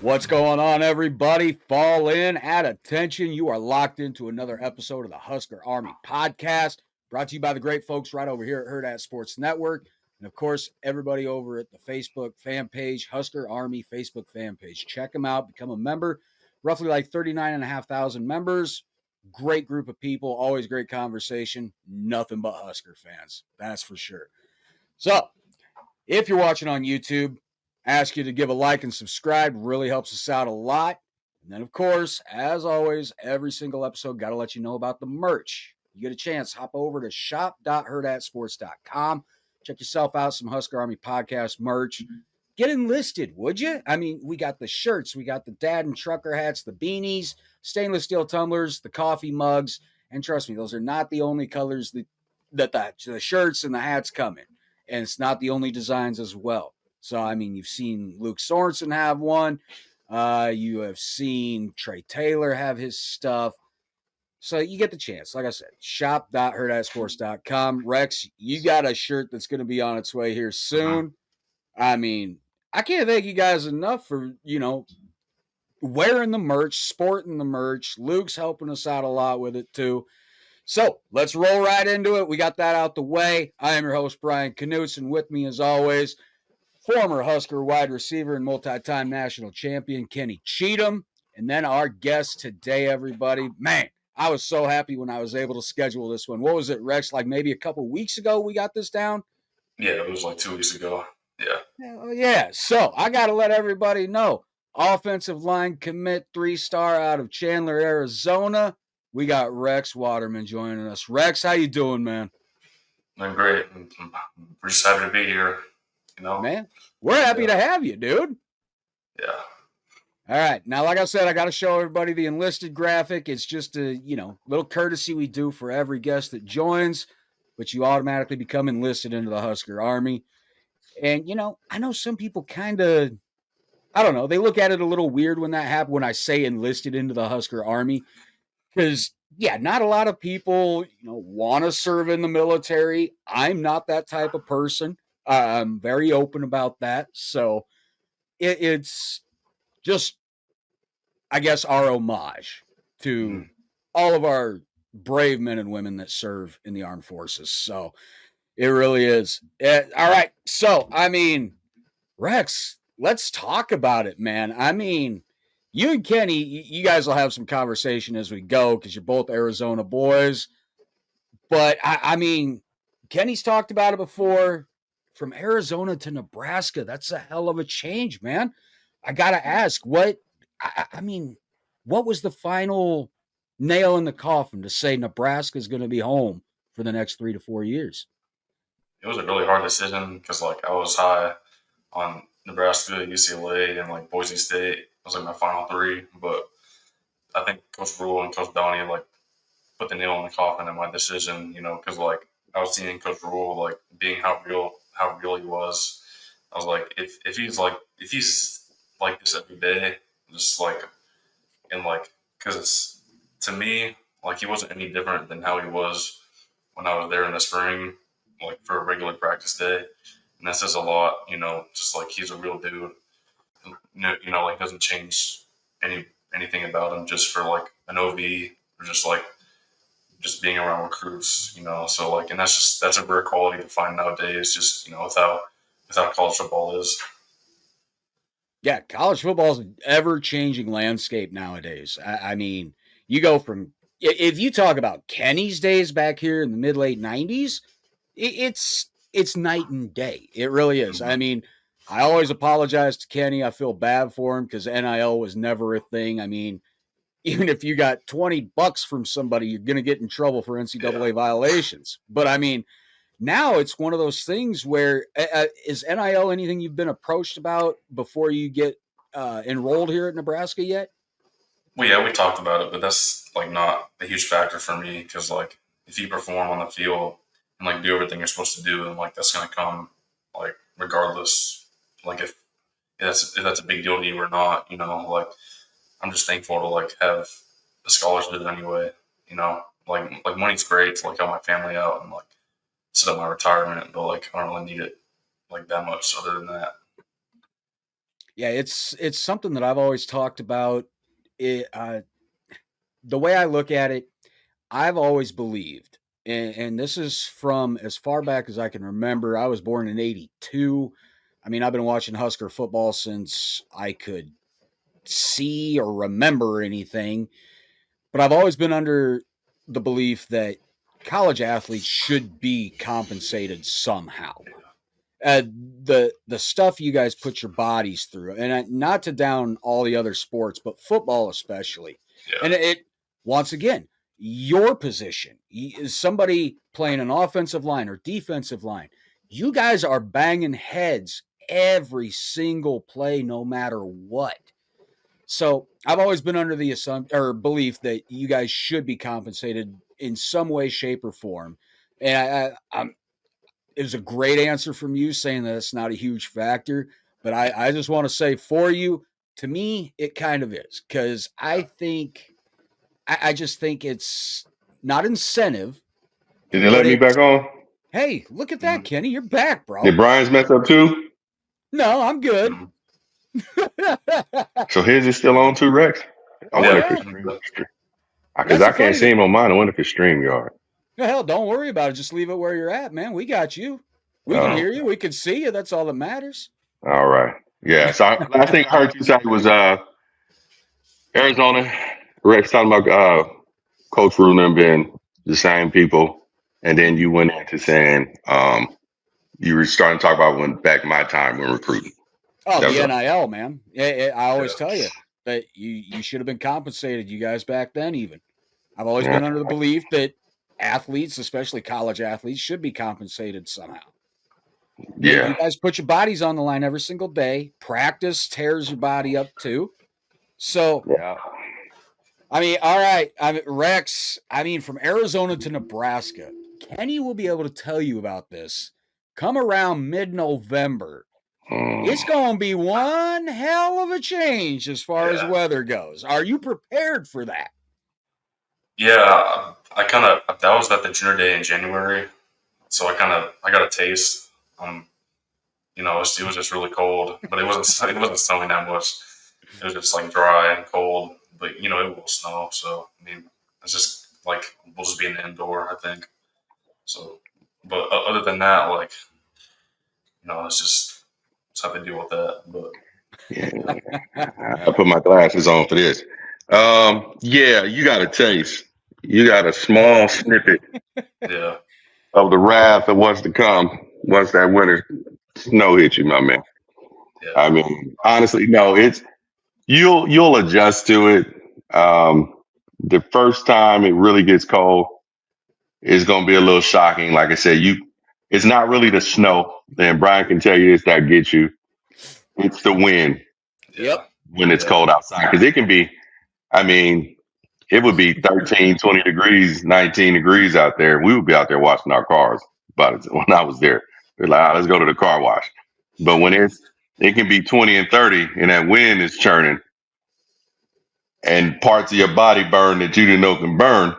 What's going on, everybody? Fall in, at attention. You are locked into another episode of the Husker Army Podcast, brought to you by the great folks right over here at Hurrdat Sports Network. And, of course, everybody over at the Facebook fan page, Husker Army Facebook fan page. Check them out. Become a member. Roughly like 39,500 members. Great group of people. Always great conversation. Nothing but Husker fans. That's for sure. So, if you're watching on YouTube, ask you to give a like and subscribe. Really helps us out a lot. And then, of course, as always, every single episode, got to let you know about the merch. You get a chance, hop over to shop.hurrdatsports.com. Check yourself out, some Husker Army Podcast merch. Get enlisted, would you? I mean, we got the shirts, we got the dad and trucker hats, the beanies, stainless steel tumblers, the coffee mugs. And trust me, those are not the only colors that the shirts and the hats come in. And it's not the only designs as well. So, I mean, you've seen Luke Sorensen have one. You have seen Trey Taylor have his stuff. So you get the chance. Like I said, shop.hurrdatsports.com. Rex, you got a shirt that's going to be on its way here soon. I mean, I can't thank you guys enough for, wearing the merch, sporting the merch. Luke's helping us out a lot with it, too. So let's roll right into it. We got that out the way. I am your host, Bryan Knutzen. With me, as always, former Husker wide receiver and multi-time national champion, Kenny Cheatham. And then our guest today, everybody. Man, I was so happy when I was able to schedule this one. What was it, Rex? Like maybe a couple weeks ago we got this down? Yeah, it was like 2 weeks ago. Yeah. Yeah. So I got to let everybody know. Offensive line commit 3-star out of Chandler, Arizona. We got Rex Waterman joining us. Rex, how you doing, man? I'm great. We're just happy to be here. Man, we're happy to have you, dude. Yeah. All right. Now, like I said, I got to show everybody the enlisted graphic. It's just a, little courtesy we do for every guest that joins, but you automatically become enlisted into the Husker Army. And, I know some people kind of, I don't know, they look at it a little weird when that happens, when I say enlisted into the Husker Army. Because, yeah, not a lot of people, want to serve in the military. I'm not that type of person. I'm very open about that. So it's just, I guess, our homage to all of our brave men and women that serve in the armed forces. So it really is. All right. So, I mean, Rex, let's talk about it, man. I mean, you and Kenny, you guys will have some conversation as we go because you're both Arizona boys. But, I mean, Kenny's talked about it before. From Arizona to Nebraska, that's a hell of a change, man. I got to ask, what was the final nail in the coffin to say Nebraska is going to be home for the next 3 to 4 years? It was a really hard decision because, I was high on Nebraska, UCLA, and, Boise State. It was, my final three. But I think Coach Rule and Coach Downey, put the nail in the coffin in my decision, because, I was seeing Coach Rule, being how real he was. I was like, if he's like this every day, just because it's, to me, he wasn't any different than how he was when I was there in the spring, for a regular practice day. And that says a lot, just he's a real dude. Doesn't change anything about him just for an OV or just being around recruits, So and that's a rare quality to find nowadays, just with how college football is. Yeah, college football is an ever-changing landscape nowadays. I mean, you go from, if you talk about Kenny's days back here in the mid-late 90s, it's night and day. It really is. Mm-hmm. I mean, I always apologize to Kenny. I feel bad for him because NIL was never a thing. I mean, even if you got $20 from somebody, you're going to get in trouble for NCAA violations. But I mean, now it's one of those things where is NIL anything you've been approached about before you get enrolled here at Nebraska yet? Well, yeah, we talked about it, but that's not a huge factor for me because if you perform on the field and do everything you're supposed to do, and that's going to come regardless, if that's a big deal to you or not, I'm just thankful to have a scholarship anyway, money's great to help my family out and set up my retirement, but I don't really need it that much other than that. Yeah, it's something that I've always talked about. It, the way I look at it, I've always believed, and this is from as far back as I can remember. I was born in '82. I mean, I've been watching Husker football since I could see or remember anything, but I've always been under the belief that college athletes should be compensated somehow. The stuff you guys put your bodies through, and not to down all the other sports, but football especially, and Yeah. it once again, your position is somebody playing an offensive line or defensive line. You guys are banging heads every single play, no matter what. So I've always been under the assumption or belief that you guys should be compensated in some way, shape, or form. And it was a great answer from you saying that it's not a huge factor. But I just want to say for you, to me, it kind of is because I just think it's not incentive, Did they but let me back it's on? hey, look at that, Mhm. Kenny, you're back, Did bro. Brian's mess up too? No, I'm good. Mhm. So his is still on too, Rex? I Oh wonder if yeah, it's Mhm. stream. But Because that's I the can't funny see thing. him on mine. I wonder if it's StreamYard. Hell, don't worry about it. Just leave it where you're at, man. We got you. We can Oh, hear you. We can see you. That's all that matters. all right. Yeah. So last thing I heard you say was Arizona. Rex talking about Coach Rule and being the same people, and then Mhm. you went into saying you were starting to talk about when back my time when recruiting. Oh, That the was all. NIL, man. I always yeah. tell you that you should have been compensated, you guys back then. Even I've always Yeah. been under the belief that athletes, especially college athletes, should be compensated somehow. You Yeah. guys put your bodies on the line every single day. Practice tears your body up too. So Yeah. I mean, all right. I mean, Rex, I mean, from Arizona to Nebraska, Kenny will be able to tell you about this. Come around mid November. It's Mm. going to be one hell of a change as far as Yeah. weather goes. Are you prepared for that? Yeah. I kind of that was at the junior day in January, so I got a taste. Um, it was just really cold, but it wasn't snowing that much. It was just like dry and cold, but it will snow. So I mean, it's just like we'll just be in the indoor, I think. So, but other than that, like it's have to deal with that. But Yeah. I put my glasses on for this. Yeah, you got a taste. You got a small snippet yeah, of the wrath of what's to come once that winter snow hits you, my man. yeah, I mean, honestly, no, it's you'll adjust to it. The first time it really gets cold is gonna be a little shocking. Like I said, it's not really the snow, and Brian can tell you this that gets you. It's the wind yeah, Yep. when it's yeah, cold outside. Because it can be, I mean, it would be 13, 20 degrees, 19 degrees out there. We would be out there washing our cars. But when I was there, they're like, let's go to the car wash. But when it can be 20 and 30 and that wind is churning and parts of your body burn that you didn't know can burn,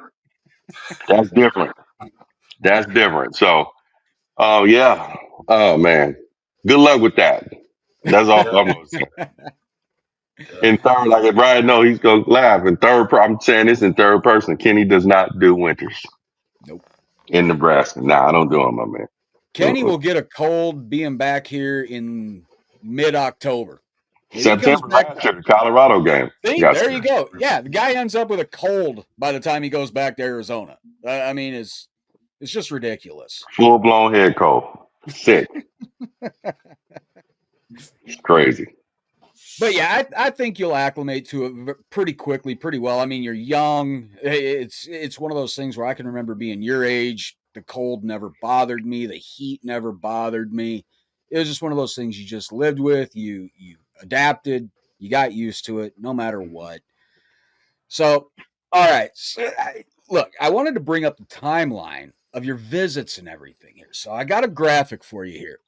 that's different. That's different. So, oh, yeah. Oh, man. Good luck with that. That's all yeah, I'm going to say. yeah. In third, like if Brian know he's going to laugh. I'm saying this in third person. Kenny does not do winters Nope. in Nebraska. Nah, I don't do them, my man. Kenny Mm-mm. will get a cold being back here in mid October. If he comes September back, last year, the Colorado game. see, Got there you scared. go. Yeah, the guy ends up with a cold by the time he goes back to Arizona. I mean, it's just ridiculous. Full blown head cold. Sick. It's crazy. But yeah, I think you'll acclimate to it pretty quickly, pretty well. I mean, you're young. It's one of those things where I can remember being your age. The cold never bothered me. The heat never bothered me. It was just one of those things you just lived with. You adapted. You got used to it, no matter what. So, all right. Look, I wanted to bring up the timeline of your visits and everything here. So I got a graphic for you here.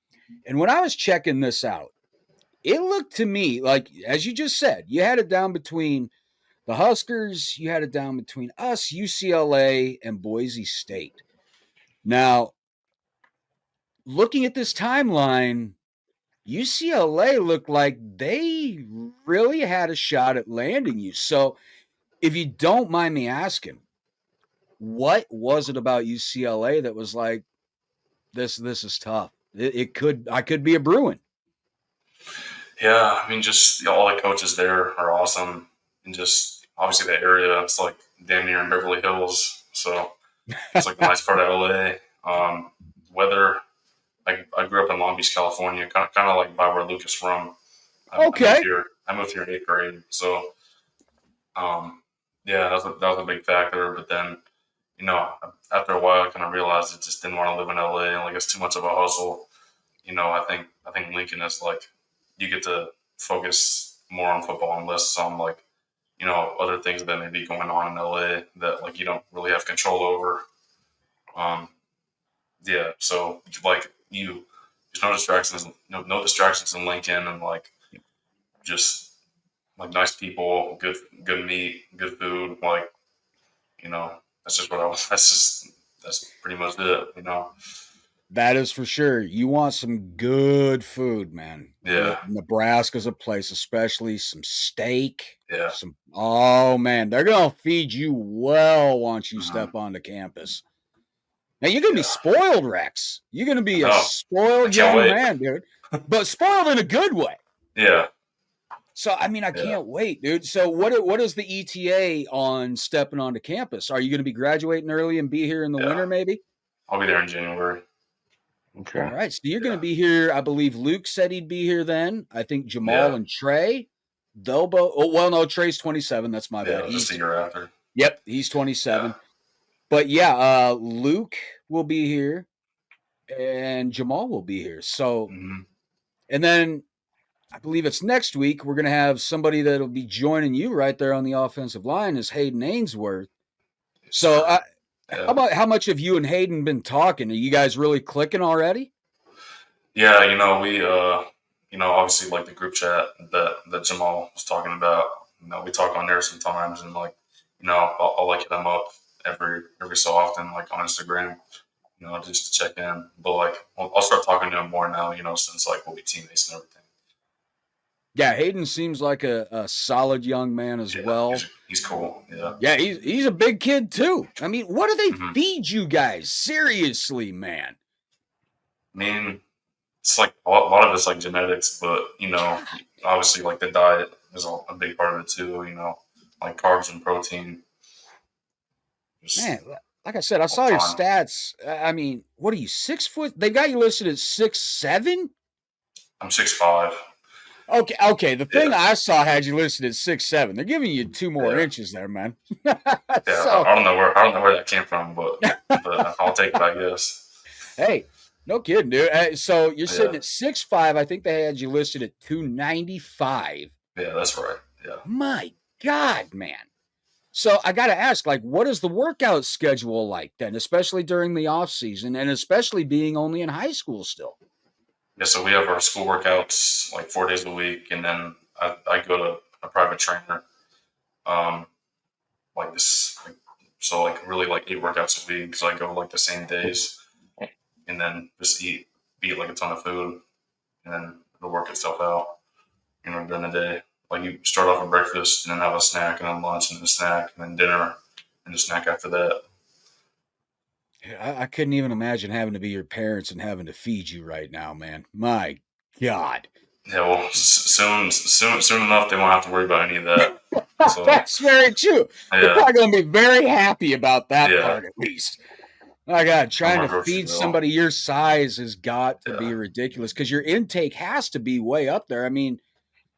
And when I was checking this out, it looked to me like, as you just said, you had it down between the Huskers, you had it down between us, UCLA, and Boise State. Now, looking at this timeline, UCLA looked like they really had a shot at landing you. So, if you don't mind me asking, what was it about UCLA that was like, this is tough? I could be a Bruin. Yeah, I mean, just all the coaches there are awesome, and just obviously the area. It's like damn near in Beverly Hills, so it's like the nice part of LA. Weather. I grew up in Long Beach, California, kind of like by where Lucas from. Okay. I moved here in 8th grade, so yeah, that was a big factor. But then, after a while, I kind of realized I just didn't want to live in LA, and like it's too much of a hustle. I think Lincoln is like you get to focus more on football and less on like other things that may be going on in LA that like you don't really have control over. Yeah, so like there's no distractions, no distractions in Lincoln, and like just like nice people, good meat, good food. Like that's just what I was. That's pretty much it. That is for sure. You want some good food, man. Yeah. Nebraska's a place, especially some steak. Yeah. Oh man, they're gonna feed you well once you step onto campus. Now you're gonna be spoiled, Rex. You're gonna be a spoiled young man, dude. But spoiled in a good way. Yeah. So I mean, I can't wait, dude. So what is the ETA on stepping onto campus? Are you gonna be graduating early and be here in the winter, maybe? I'll be there in January. Okay. All right. So you're going to be here. I believe Luke said he'd be here then. I think Jamal and Trey. They'll both. Oh, well, no, Trey's 27. That's my bad. He's just a year after. Yep. He's 27. Yeah. But yeah, Luke will be here and Jamal will be here. So, and then I believe it's next week. We're going to have somebody that'll be joining you right there on the offensive line is Hayden Ainsworth. So, how much have you and Hayden been talking? Are you guys really clicking already? Yeah, we obviously like the group chat that Jamal was talking about. We talk on there sometimes, and like, I'll like hit them up every so often, like on Instagram, just to check in. But like, I'll start talking to him more now, since like we'll be teammates and everything. Yeah, Hayden seems like a solid young man as well. He's cool. Yeah. Yeah, he's a big kid too. I mean, what do they feed you guys? Seriously, man. I mean, it's like a lot of it's like genetics, but obviously like the diet is a big part of it too. Like carbs and protein. Man, like I said, I saw your stats. I mean, what are you, 6 foot? They got you listed at 6'7"? I'm 6'5". Okay. The thing I saw had you listed at 6'7". They're giving you 2 more inches there, man. I don't know where that came from, but I'll take it, I guess. Hey, no kidding, dude. So you're sitting at 6'5". I think they had you listed at 295. Yeah, that's right. Yeah. My God, man. So I got to ask, like, what is the workout schedule like then, especially during the off season, and especially being only in high school still? Yeah, so we have our school workouts like 4 days a week, and then I go to a private trainer, like this, so like really like 8 workouts a week because I go like the same days, and then just eat like a ton of food, and then it'll work itself out, during the day. Like you start off with breakfast and then have a snack, and then lunch and then a snack, and then dinner and a snack after that. I couldn't even imagine having to be your parents and having to feed you right now, man. My God. Yeah, well, soon enough, they won't have to worry about any of that. So, that's very true. Yeah. They're probably going to be very happy about that part, at least. My God, trying to feed somebody your size has got to be ridiculous because your intake has to be way up there. I mean,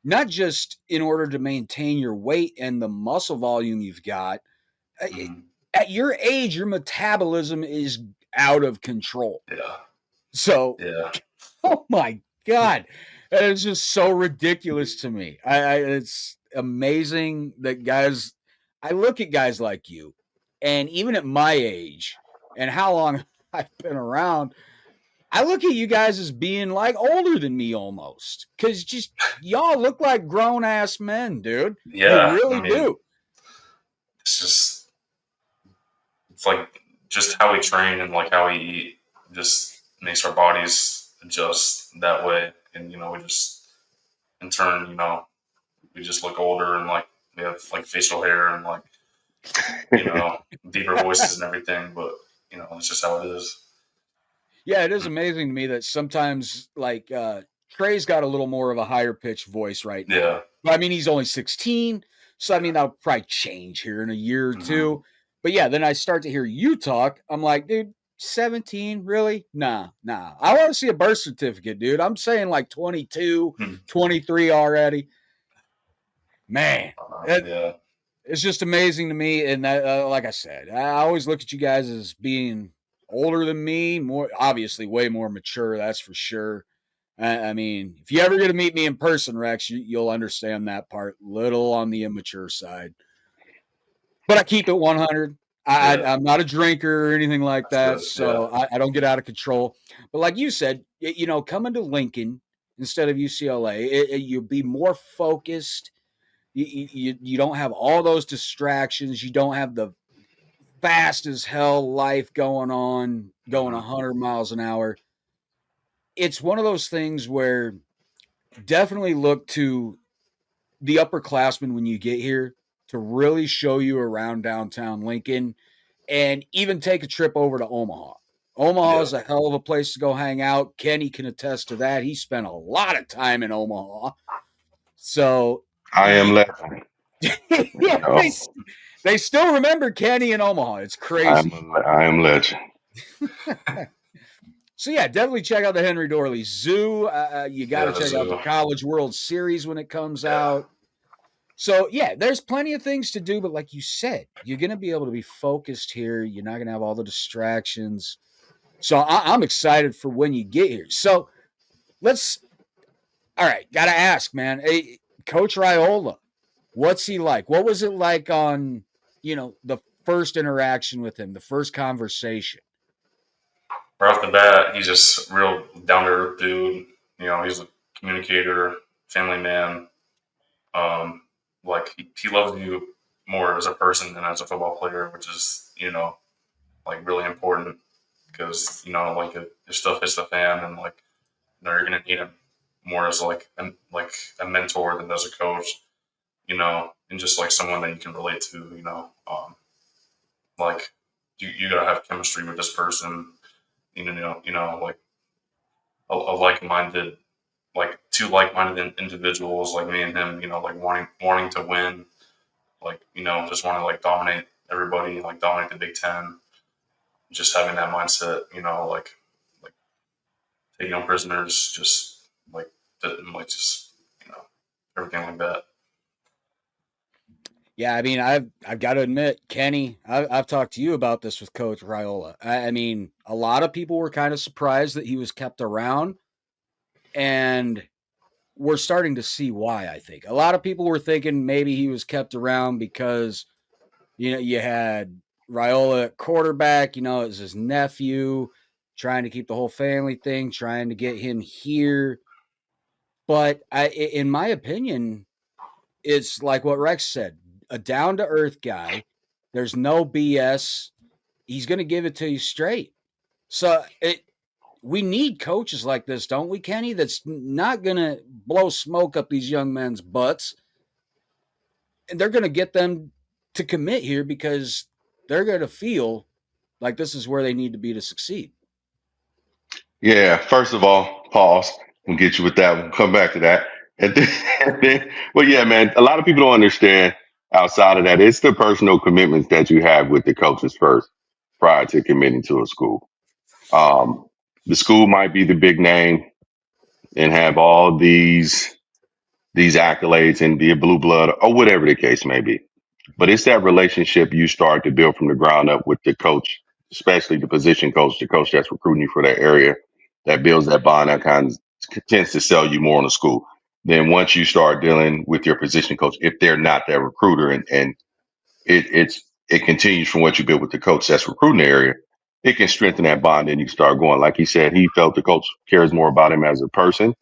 not just in order to maintain your weight and the muscle volume you've got. At your age, your metabolism is out of control. Yeah. So, oh my God, it's just so ridiculous to me. It's amazing that guys. I look at guys like you, and even at my age and how long I've been around, I look at you guys as being like older than me almost, because just y'all look like grown ass men, dude. Yeah, you really do. It's like just how we train and like how we eat just makes our bodies adjust that way. and we just in turn, we just look older and like we have like facial hair and like deeper voices and everything. But it's just how it is. Yeah, it is amazing to me that sometimes like Trey's got a little more of a higher pitched voice right now. Yeah. But I mean, he's only 16, so I mean that'll probably change here in a year or two. But yeah, then I start to hear you talk. I'm like, dude, 17, really? Nah. I want to see a birth certificate, dude. I'm saying like 22, 23 already. Man, yeah. It's just amazing to me. And like I said, I always look at you guys as being older than me, more obviously way more mature. That's for sure. I mean, if you ever get to meet me in person, Rex, you'll understand that part. Little on the immature side, but I keep it 100. I'm not a drinker or anything like that, so I don't get out of control. But like you said, coming to Lincoln instead of UCLA, you'll be more focused. You don't have all those distractions. You don't have the fast as hell life going 100 miles an hour. It's one of those things where definitely look to the upperclassmen when you get here to really show you around downtown Lincoln and even take a trip over to Omaha. Omaha is a hell of a place to go hang out. Kenny can attest to that. He spent a lot of time in Omaha. So I am legend. They still remember Kenny in Omaha. It's crazy. I am legend. So yeah, definitely check out the Henry Dorley Zoo. You got to check out the College World Series when it comes out. So yeah, there's plenty of things to do, but like you said, you're going to be able to be focused here. You're not going to have all the distractions. So I'm excited for when you get here. So all right, got to ask, man. Hey, Coach Raiola, what's he like? What was it like on, the first interaction with him, the first conversation? Right off the bat, he's just real down to earth dude. He's a communicator, family man. Like he loves you more as a person than as a football player, which is like really important because like if stuff hits the fan and like you're gonna need him more as like a mentor than as a coach, and just like someone that you can relate to. Like you gotta have chemistry with this person. Like a like-minded, like two like-minded individuals, like me and him, like wanting to win, like just want to like dominate everybody, like dominate the Big Ten, just having that mindset, like taking on prisoners, just like just everything like that. Yeah, I mean, I've got to admit, Kenny, I've talked to you about this with Coach Raiola. I mean, a lot of people were kind of surprised that he was kept around, and we're starting to see why. I think a lot of people were thinking maybe he was kept around because you had Raiola at quarterback. It was his nephew, trying to keep the whole family thing, trying to get him here. But in my opinion, it's like what Rex said. A down-to-earth guy. There's no BS. He's going to give it to you straight. So we need coaches like this, don't we, Kenny? That's not going to blow smoke up these young men's butts. And they're going to get them to commit here because they're going to feel like this is where they need to be to succeed. Yeah, first of all, pause. We'll get you with that. We'll come back to that. Well, yeah, man, a lot of people don't understand outside of that. It's the personal commitments that you have with the coaches first prior to committing to a school. The school might be the big name and have all these accolades and be a blue blood or whatever the case may be. But it's that relationship you start to build from the ground up with the coach, especially the position coach, the coach that's recruiting you for that area, that builds that bond, that kind of tends to sell you more in the school. Then once you start dealing with your position coach, if they're not that recruiter and it continues from what you build with the coach that's recruiting the area, it can strengthen that bond and you start going. Like he said, he felt the coach cares more about him as a person.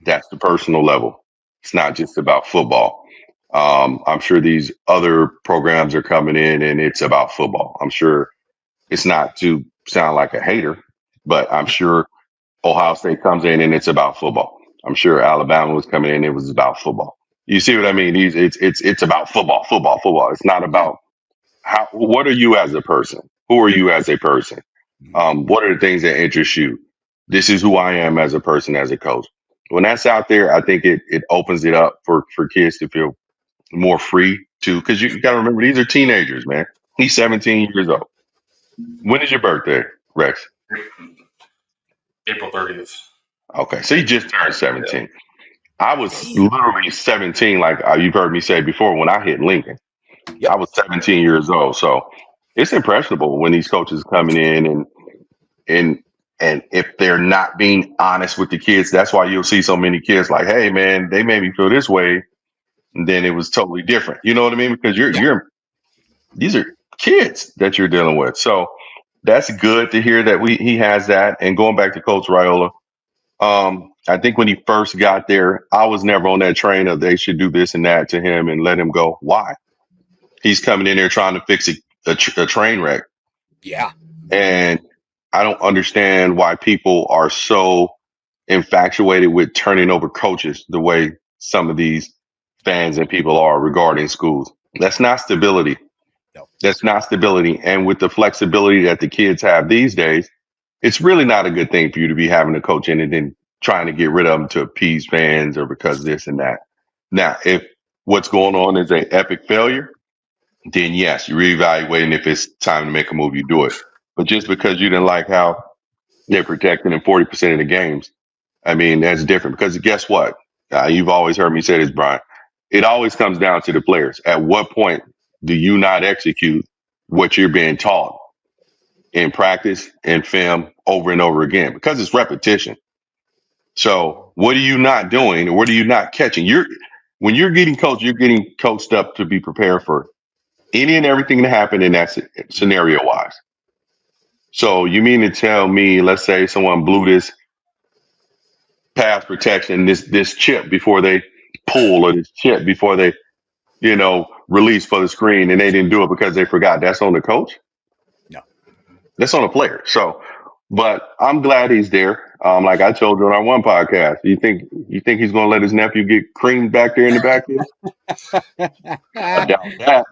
That's the personal level. It's not just about football. I'm sure these other programs are coming in and it's about football. I'm sure it's not to sound like a hater, but I'm sure Ohio State comes in and it's about football. I'm sure Alabama was coming in. It was about football. You see what I mean? It's about football, football, football. It's not Yeah. about how. What are you as a person? Who are you as a person? What are the things that interest you? This is who I am as a person, as a coach. When that's out there, I think it opens it up for kids to feel more free too. Because you got to remember, these are teenagers, man. He's 17 years old. When is your birthday, Rex? April 30th. Okay, so you just turned Yeah. 17. I was Damn. literally 17, like you've heard me say before, when I hit Lincoln. I Yep. was 17 years old. So it's impressionable when these coaches coming in and and if they're not being honest with the kids, that's why you'll see so many kids like, hey man, they made me feel this way. And then it was totally different. You know what I mean? Because Yeah. these are kids that you're dealing with. So that's good to hear that he has that. And going back to Coach Raiola, I think when he first got there, I was never on that train of they should do this and that to him and let him go. Why? He's coming in there trying to fix a train wreck. Yeah. And I don't understand why people are so infatuated with turning over coaches the way some of these fans and people are regarding schools. That's not stability. No. That's not stability. And with the flexibility that the kids have these days, it's really not a good thing for you to be having a coach in and then trying to get rid of them to appease fans or because this and that. Now, if what's going on is an epic failure, then yes, you reevaluate, and if it's time to make a move, you do it. But just because you didn't like how they're protecting in 40% of the games, I mean, that's different. Because guess what? You've always heard me say this, Brian. It always comes down to the players. At what point do you not execute what you're being taught in practice and film over and over again? Because it's repetition. So what are you not doing, or what are you not catching? When you're getting coached up to be prepared for any and everything to happen in that scenario wise. So you mean to tell me, let's say someone blew this pass protection, this chip before they pull, or this chip before they, release for the screen, and they didn't do it because they forgot? That's on the coach. No. That's on the player. So, but I'm glad he's there. Like I told you on our one podcast, you think he's going to let his nephew get creamed back there in the backfield? I doubt that.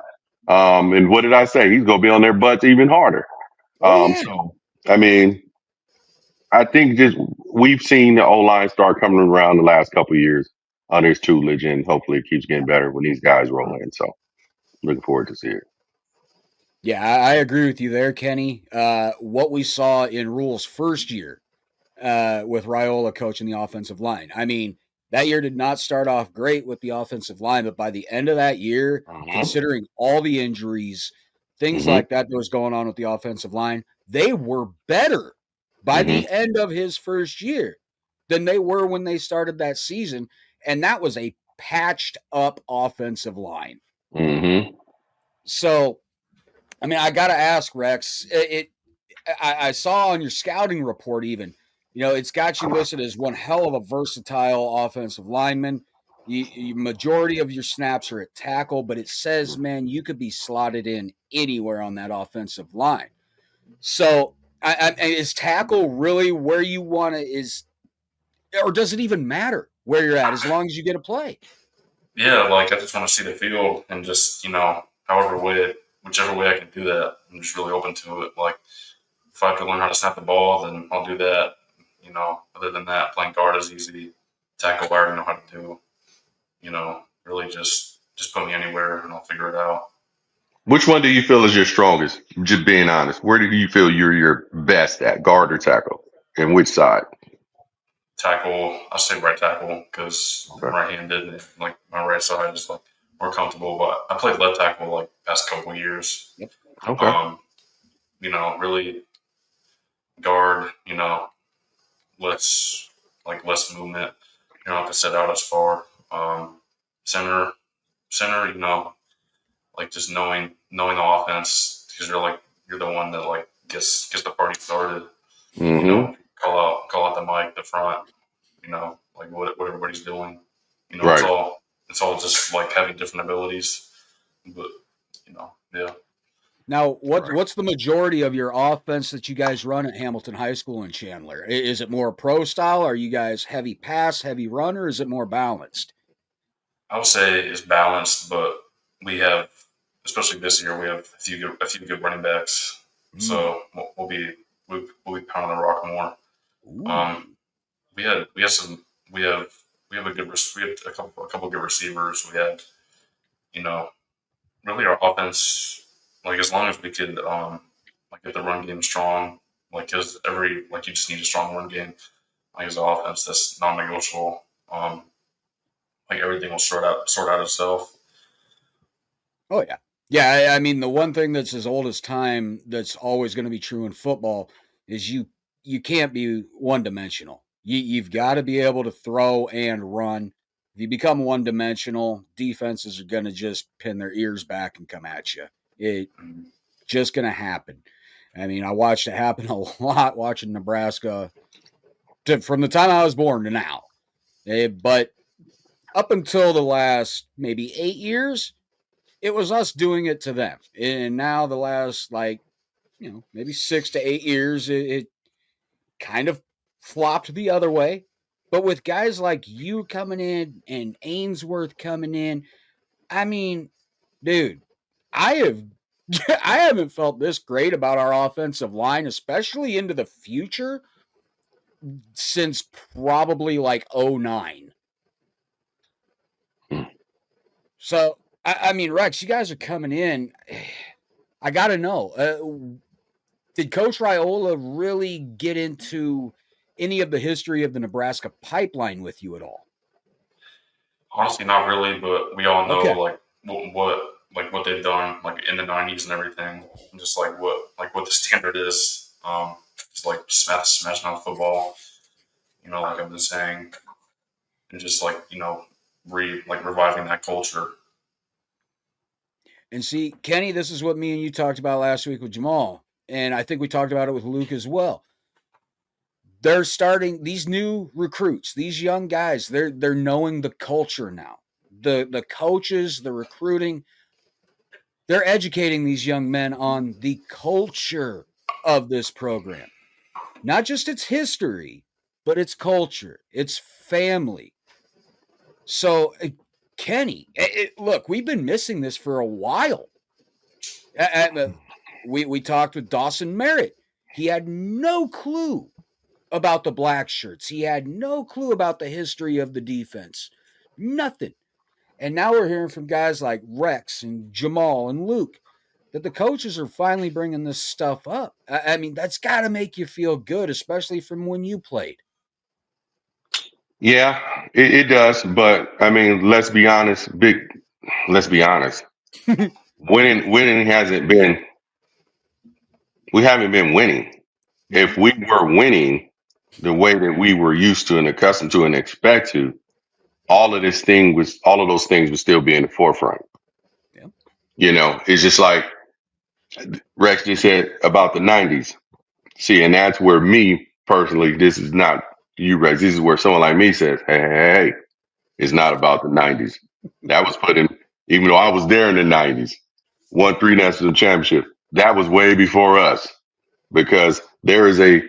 And what did I say? He's going to be on their butts even harder. Oh yeah. So I mean, I think just we've seen the O line start coming around the last couple of years under his tutelage, and hopefully it keeps getting better when these guys roll in. So looking forward to see it. Yeah, I agree with you there, Kenny. What we saw in Rule's first year with Raiola coaching the offensive line. I mean, that year did not start off great with the offensive line, but by the end of that year, Mm-hmm. considering all the injuries, things Mm-hmm. like that was going on with the offensive line, they were better by Mm-hmm. the end of his first year than they were when they started that season. And that was a patched up offensive line. Mm-hmm. So, I mean, I got to ask Rex, I saw on your scouting report, even, it's got you listed as one hell of a versatile offensive lineman. Majority of your snaps are at tackle, but it says, man, you could be slotted in anywhere on that offensive line. So, is tackle really where you want to or does it even matter where you're at as long as you get a play? Yeah, like I just want to see the field and just whichever way I can do that. I'm just really open to it. Like if I have to learn how to snap the ball, then I'll do that. Other than that, playing guard is easy. Tackle, I already know how to do. Really just put me anywhere and I'll figure it out. Which one do you feel is your strongest? Just being honest. Where do you feel you're your best at, guard or tackle? And which side? Tackle, I say right tackle because I'm Okay. right-handed and like my right side is like more comfortable. But I played left tackle like past couple of years. Yep. Okay. Really guard. Less movement. You don't have to set out as far. Center, like just knowing the offense because you're the one that like gets the party started. Mm-hmm. Call out the mic, the front. Like what everybody's doing. It's Right. all just like having different abilities. But yeah. Now, what's the majority of your offense that you guys run at Hamilton High School in Chandler? Is it more pro style? Are you guys heavy pass, heavy run, or is it more balanced? I would say it's balanced, but we have, especially this year, we have a few good running backs. So we'll be pounding the rock more. Ooh. We have some we have a couple good receivers. We had, you know, really our offense, like as long as we could like get the run game strong, like because you just need a strong run game. Like as an offense, that's non-negotiable. Like everything will sort out itself. Oh yeah, yeah. I mean, the one thing that's as old as time that's always going to be true in football is you can't be one dimensional. You've got to be able to throw and run. If you become one dimensional, defenses are going to just pin their ears back and come at you. It just going to happen. I mean, I watched it happen a lot watching Nebraska from the time I was born to now. But up until the last maybe 8 years, it was us doing it to them. And now the last maybe 6 to 8 years, it kind of flopped the other way. But with guys like you coming in and Ainsworth coming in, I mean, dude, I have I haven't felt this great about our offensive line, especially into the future, since probably like 09. So I mean, Rex, you guys are coming in. I got to know, did Coach Raiola really get into any of the history of the Nebraska pipeline with you at all? Honestly, not really, but we all know Okay. like what they've done like in the '90s and everything, and just what the standard is. Just like smashing out football, like I've been saying, and just reviving that culture. And see, Kenny, this is what me and you talked about last week with Jamal, and I think we talked about it with Luke as well. They're starting these new recruits, these young guys. They're knowing the culture now. The coaches, the recruiting, they're educating these young men on the culture of this program. Not just its history, but its culture, its family. So, Kenny, look, we've been missing this for a while. We talked with Dawson Merritt. He had no clue about the black shirts. He had no clue about the history of the defense. Nothing. And now we're hearing from guys like Rex and Jamal and Luke that the coaches are finally bringing this stuff up. I mean, that's got to make you feel good, especially from when you played. Yeah, it does. But I mean, let's be honest. Let's be honest. Winning hasn't been. We haven't been winning. If we were winning the way that we were used to and accustomed to and expect to, all of those things would still be in the forefront. Yeah. It's just like Rex just said about the '90s. See, and that's where me personally, this is not you, Rex. This is where someone like me says, hey, it's not about the '90s. That was put in, even though I was there in the '90s, won 3 national championship. That was way before us because there is a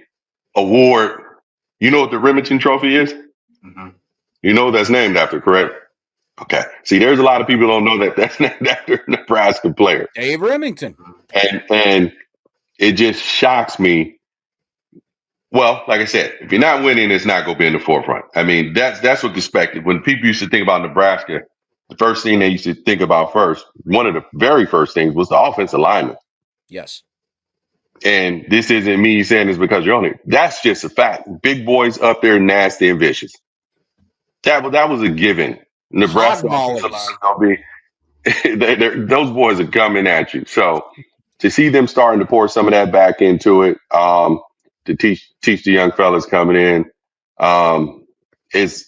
award. You know what the Remington Trophy is? Mm-hmm. You know what that's named after, correct? Okay. See, there's a lot of people who don't know that that's named after a Nebraska player. Dave Remington. And it just shocks me. Well, like I said, if you're not winning, it's not going to be in the forefront. I mean, that's what's expected. When people used to think about Nebraska, the first thing they used to think about first, one of the very first things was the offensive lineman. Yes. And this isn't me saying this because you're on it. That's just a fact. Big boys up there, nasty and vicious. That was a given. Nebraska offensive line is going to be those boys are coming at you. So to see them starting to pour some of that back into it, to teach the young fellas coming in, is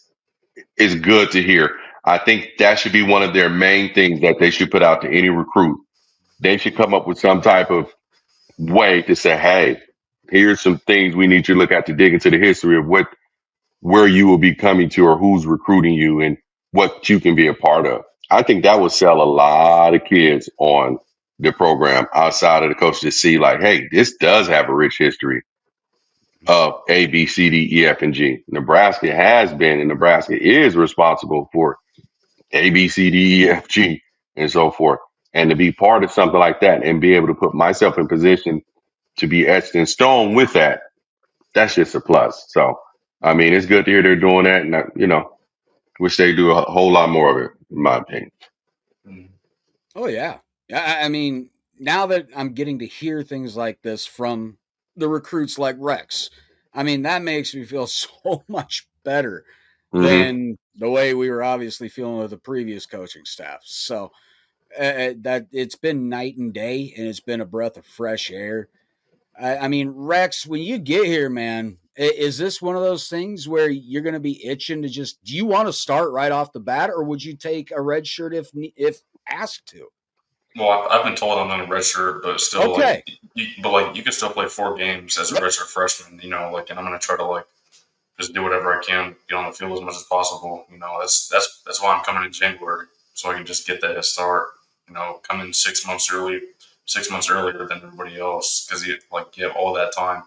good to hear. I think that should be one of their main things that they should put out to any recruit. They should come up with some type of way to say, hey, here's some things we need you to look at to dig into the history of where you will be coming to or who's recruiting you and what you can be a part of. I think that would sell a lot of kids on the program outside of the coaches to see like, hey, this does have a rich history of A, B, C, D, E, F, and G. Nebraska has been and Nebraska is responsible for A, B, C, D, E, F, G, and so forth. And to be part of something like that and be able to put myself in position to be etched in stone with that, that's just a plus. So, I mean, it's good to hear they're doing that. And, wish they do a whole lot more of it, in my opinion. Oh, yeah. I mean, now that I'm getting to hear things like this from the recruits like Rex, I mean, that makes me feel so much better Mm-hmm. than the way we were obviously feeling with the previous coaching staff. So that it's been night and day, and it's been a breath of fresh air. I mean, Rex, when you get here, man, is this one of those things where you're going to be itching to just? Do you want to start right off the bat, or would you take a red shirt if asked to? Well, I've been told I'm on a red shirt, but still, Okay. you can still play 4 games as a Yep. red shirt freshman, and I'm gonna try to just do whatever I can, get on the field as much as possible. That's why I'm coming in January, so I can just get that head start. Come in 6 months earlier than everybody else, because you have all that time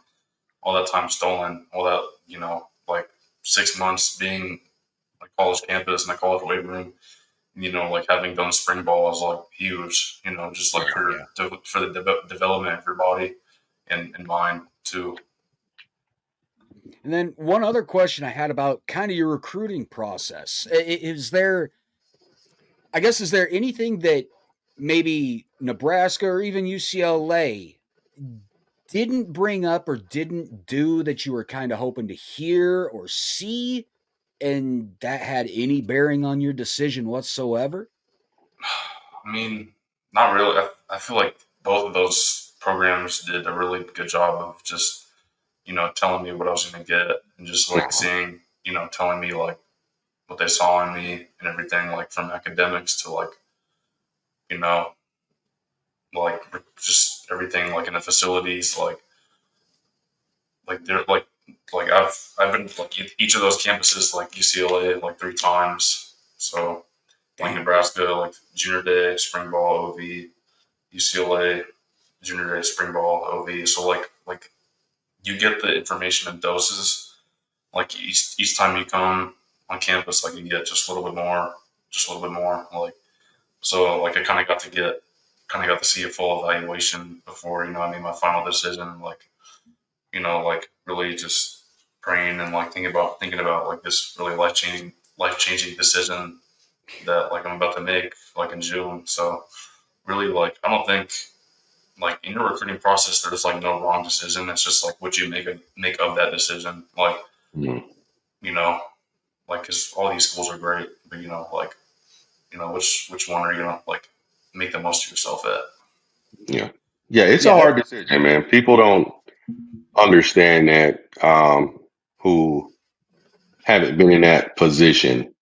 stolen, all that 6 months being a college campus and a college weight room. Having done spring ball is huge. Just for the development of your body and mind too. And then one other question I had about kind of your recruiting process is there? I guess is there anything that maybe Nebraska or even UCLA didn't bring up or didn't do that you were kind of hoping to hear or see, and that had any bearing on your decision whatsoever? I mean, not really. I feel like both of those programs did a really good job of just telling me what I was going to get and just seeing telling me what they saw in me and everything, from academics to you know like just everything in the facilities, they're I've been each of those campuses, UCLA 3 times. So Nebraska, junior day, spring ball, OV, UCLA, junior day, spring ball, OV. So you get the information in doses. Each time you come on campus, you get just a little bit more, just a little bit more. So I kind of got to see a full evaluation before I made my final decision. Really just praying and thinking about this really life changing decision that I'm about to make in June. So really I don't think in your recruiting process there's no wrong decision. It's just what you make of that decision. Mm-hmm. Because all these schools are great, but which one are you gonna make the most of yourself at? Yeah. Yeah, it's a hard decision, man. People don't understand that who haven't been in that position.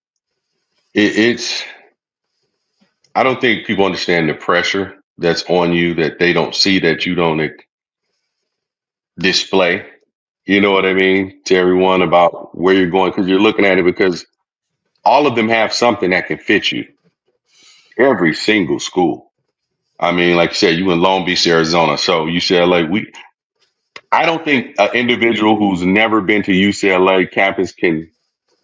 It's I don't think people understand the pressure that's on you that they don't see that you don't display. You know what I mean? To everyone about where you're going because you're looking at it because all of them have something that can fit you. Every single school. I mean, like you said, you in Long Beach, Arizona. So UCLA, I don't think an individual who's never been to UCLA campus can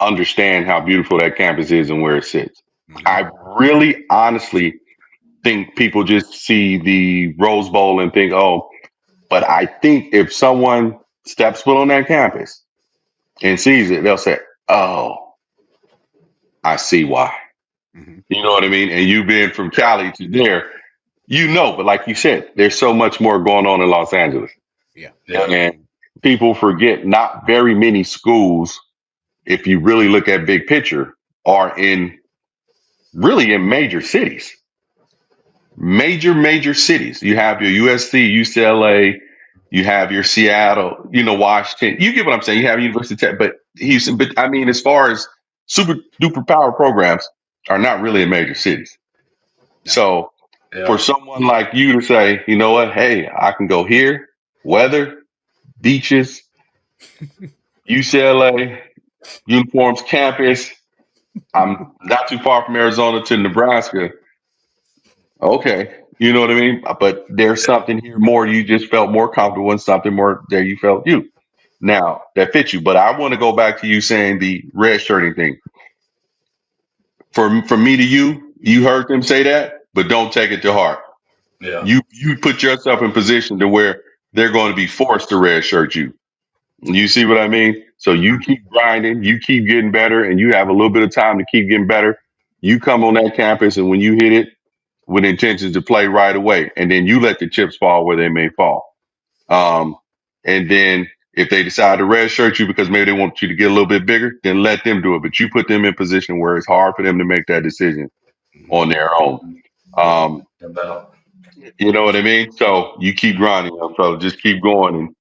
understand how beautiful that campus is and where it sits. Mm-hmm. I really honestly think people just see the Rose Bowl and think, oh, but I think if someone steps foot on that campus and sees it, they'll say, oh, I see why. Mm-hmm. You know what I mean? And you being from Cali to there, but like you said, there's so much more going on in Los Angeles. Yeah. And people forget not very many schools, if you really look at big picture, are really in major cities. Major cities. You have your USC, UCLA, you have your Seattle, Washington. You get what I'm saying. You have University of Tech, but Houston. But I mean, as far as super duper power programs are not really in major cities. No. So for someone like you to say, you know what, hey, I can go here, weather, beaches, UCLA, uniforms, campus. I'm not too far from Arizona to Nebraska. Okay. You know what I mean? But there's Yeah. something here more. You just felt more comfortable in something more there. You felt you now that fits you. But I want to go back to you saying the red shirting thing. From me to you, you heard them say that, but don't take it to heart. Yeah. You put yourself in position to where they're going to be forced to red shirt you. You see what I mean? So you keep grinding, you keep getting better, and you have a little bit of time to keep getting better. You come on that campus, and when you hit it with intentions to play right away, and then you let the chips fall where they may fall. Um, and then if they decide to redshirt you because maybe they want you to get a little bit bigger, then let them do it. But you put them in position where it's hard for them to make that decision on their own. Um, About. you know what I mean? So you keep grinding, so just keep going and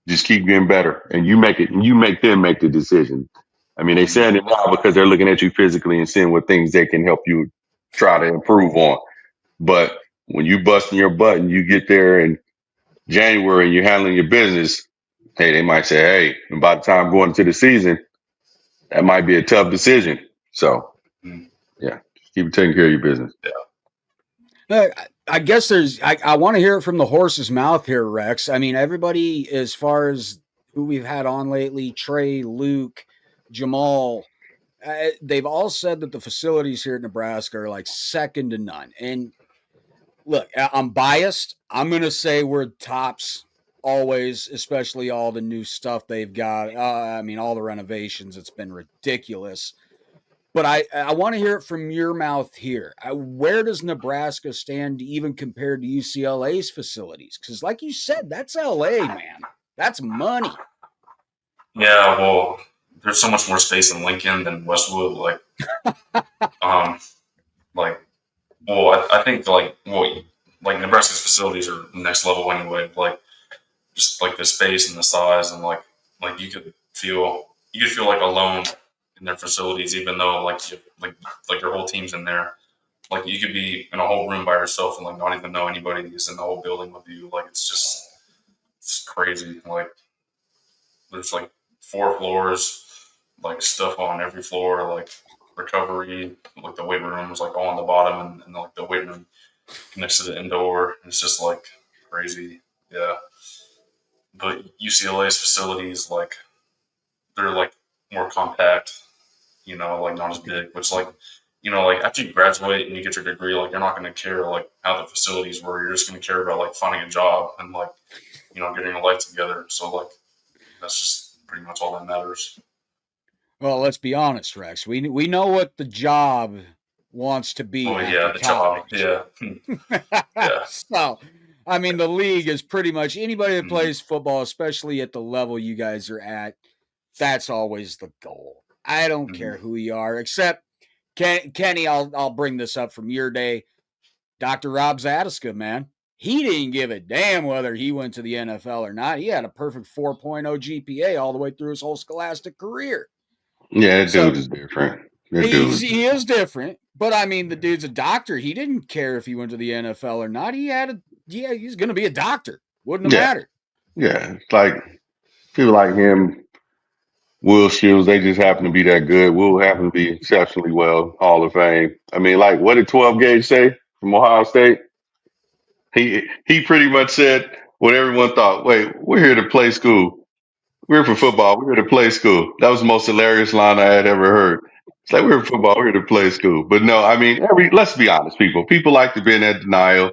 just keep getting better. And you make it, and you make them make the decision. I mean, they saying it now because they're looking at you physically and seeing what things they can help you try to improve on. But when you busting your butt and you get there in January and you're handling your business, hey, they might say, hey, and by the time going into the season, that might be a tough decision. So Mm. yeah, just keep taking care of your business. I guess I want to hear it from the horse's mouth here, Rex. I mean, everybody, as far as who we've had on lately, Trey, Luke, Jamal, they've all said that the facilities here at Nebraska are like second to none. And look, I'm biased. I'm going to say we're tops always, especially all the new stuff they've got. I mean, all the renovations, it's been ridiculous. But I want to hear it from your mouth here. Where does Nebraska stand even compared to UCLA's facilities? Because, like you said, that's LA, man. That's money. Yeah. Well, there's so much more space in Lincoln than Westwood. Um, like, well, I think like Nebraska's facilities are next level anyway. Like, just like the space and the size, and like you could feel like alone in their facilities, even though like your whole team's in there. Like you could be in a whole room by yourself and like not even know anybody is in the whole building with you. Like it's crazy. Like there's like 4 floors, like stuff on every floor, like recovery, like the weight room is like all on the bottom, and like the weight room connects to the indoor. It's just like crazy. Yeah. But UCLA's facilities, like they're like more compact, like not as big, which like, like after you graduate and you get your degree, like you're not going to care like how the facilities were. You're just going to care about like finding a job and like, getting a life together. So like, that's just pretty much all that matters. Well, let's be honest, Rex. We know what the job wants to be Oh yeah, after the job. college. Yeah. Yeah. So, I mean, the league is pretty much anybody that Mhm. plays football, especially at the level you guys are at. That's always the goal. I don't care who you are, except Kenny. I'll bring this up from your day. Dr. Rob Zadiska, man. He didn't give a damn whether he went to the NFL or not. He had a perfect 4.0 GPA all the way through his whole scholastic career. Yeah, that dude So is different. That dude. he is different, but I mean, the dude's a doctor. He didn't care if he went to the NFL or not. He's going to be a doctor. Wouldn't have Yeah, mattered. yeah. It's like people like him, Will Shields. They just happen to be that good. Will happen to be exceptionally well, Hall of Fame. I mean, like what did 12 Gauge say from Ohio State? He pretty much said what everyone thought. Wait, we're here to play school. We're here for football. We're here to play school. That was the most hilarious line I had ever heard. It's like we're here for football. We're here to play school. But no, I mean, let's be honest, people. People like to be in that denial.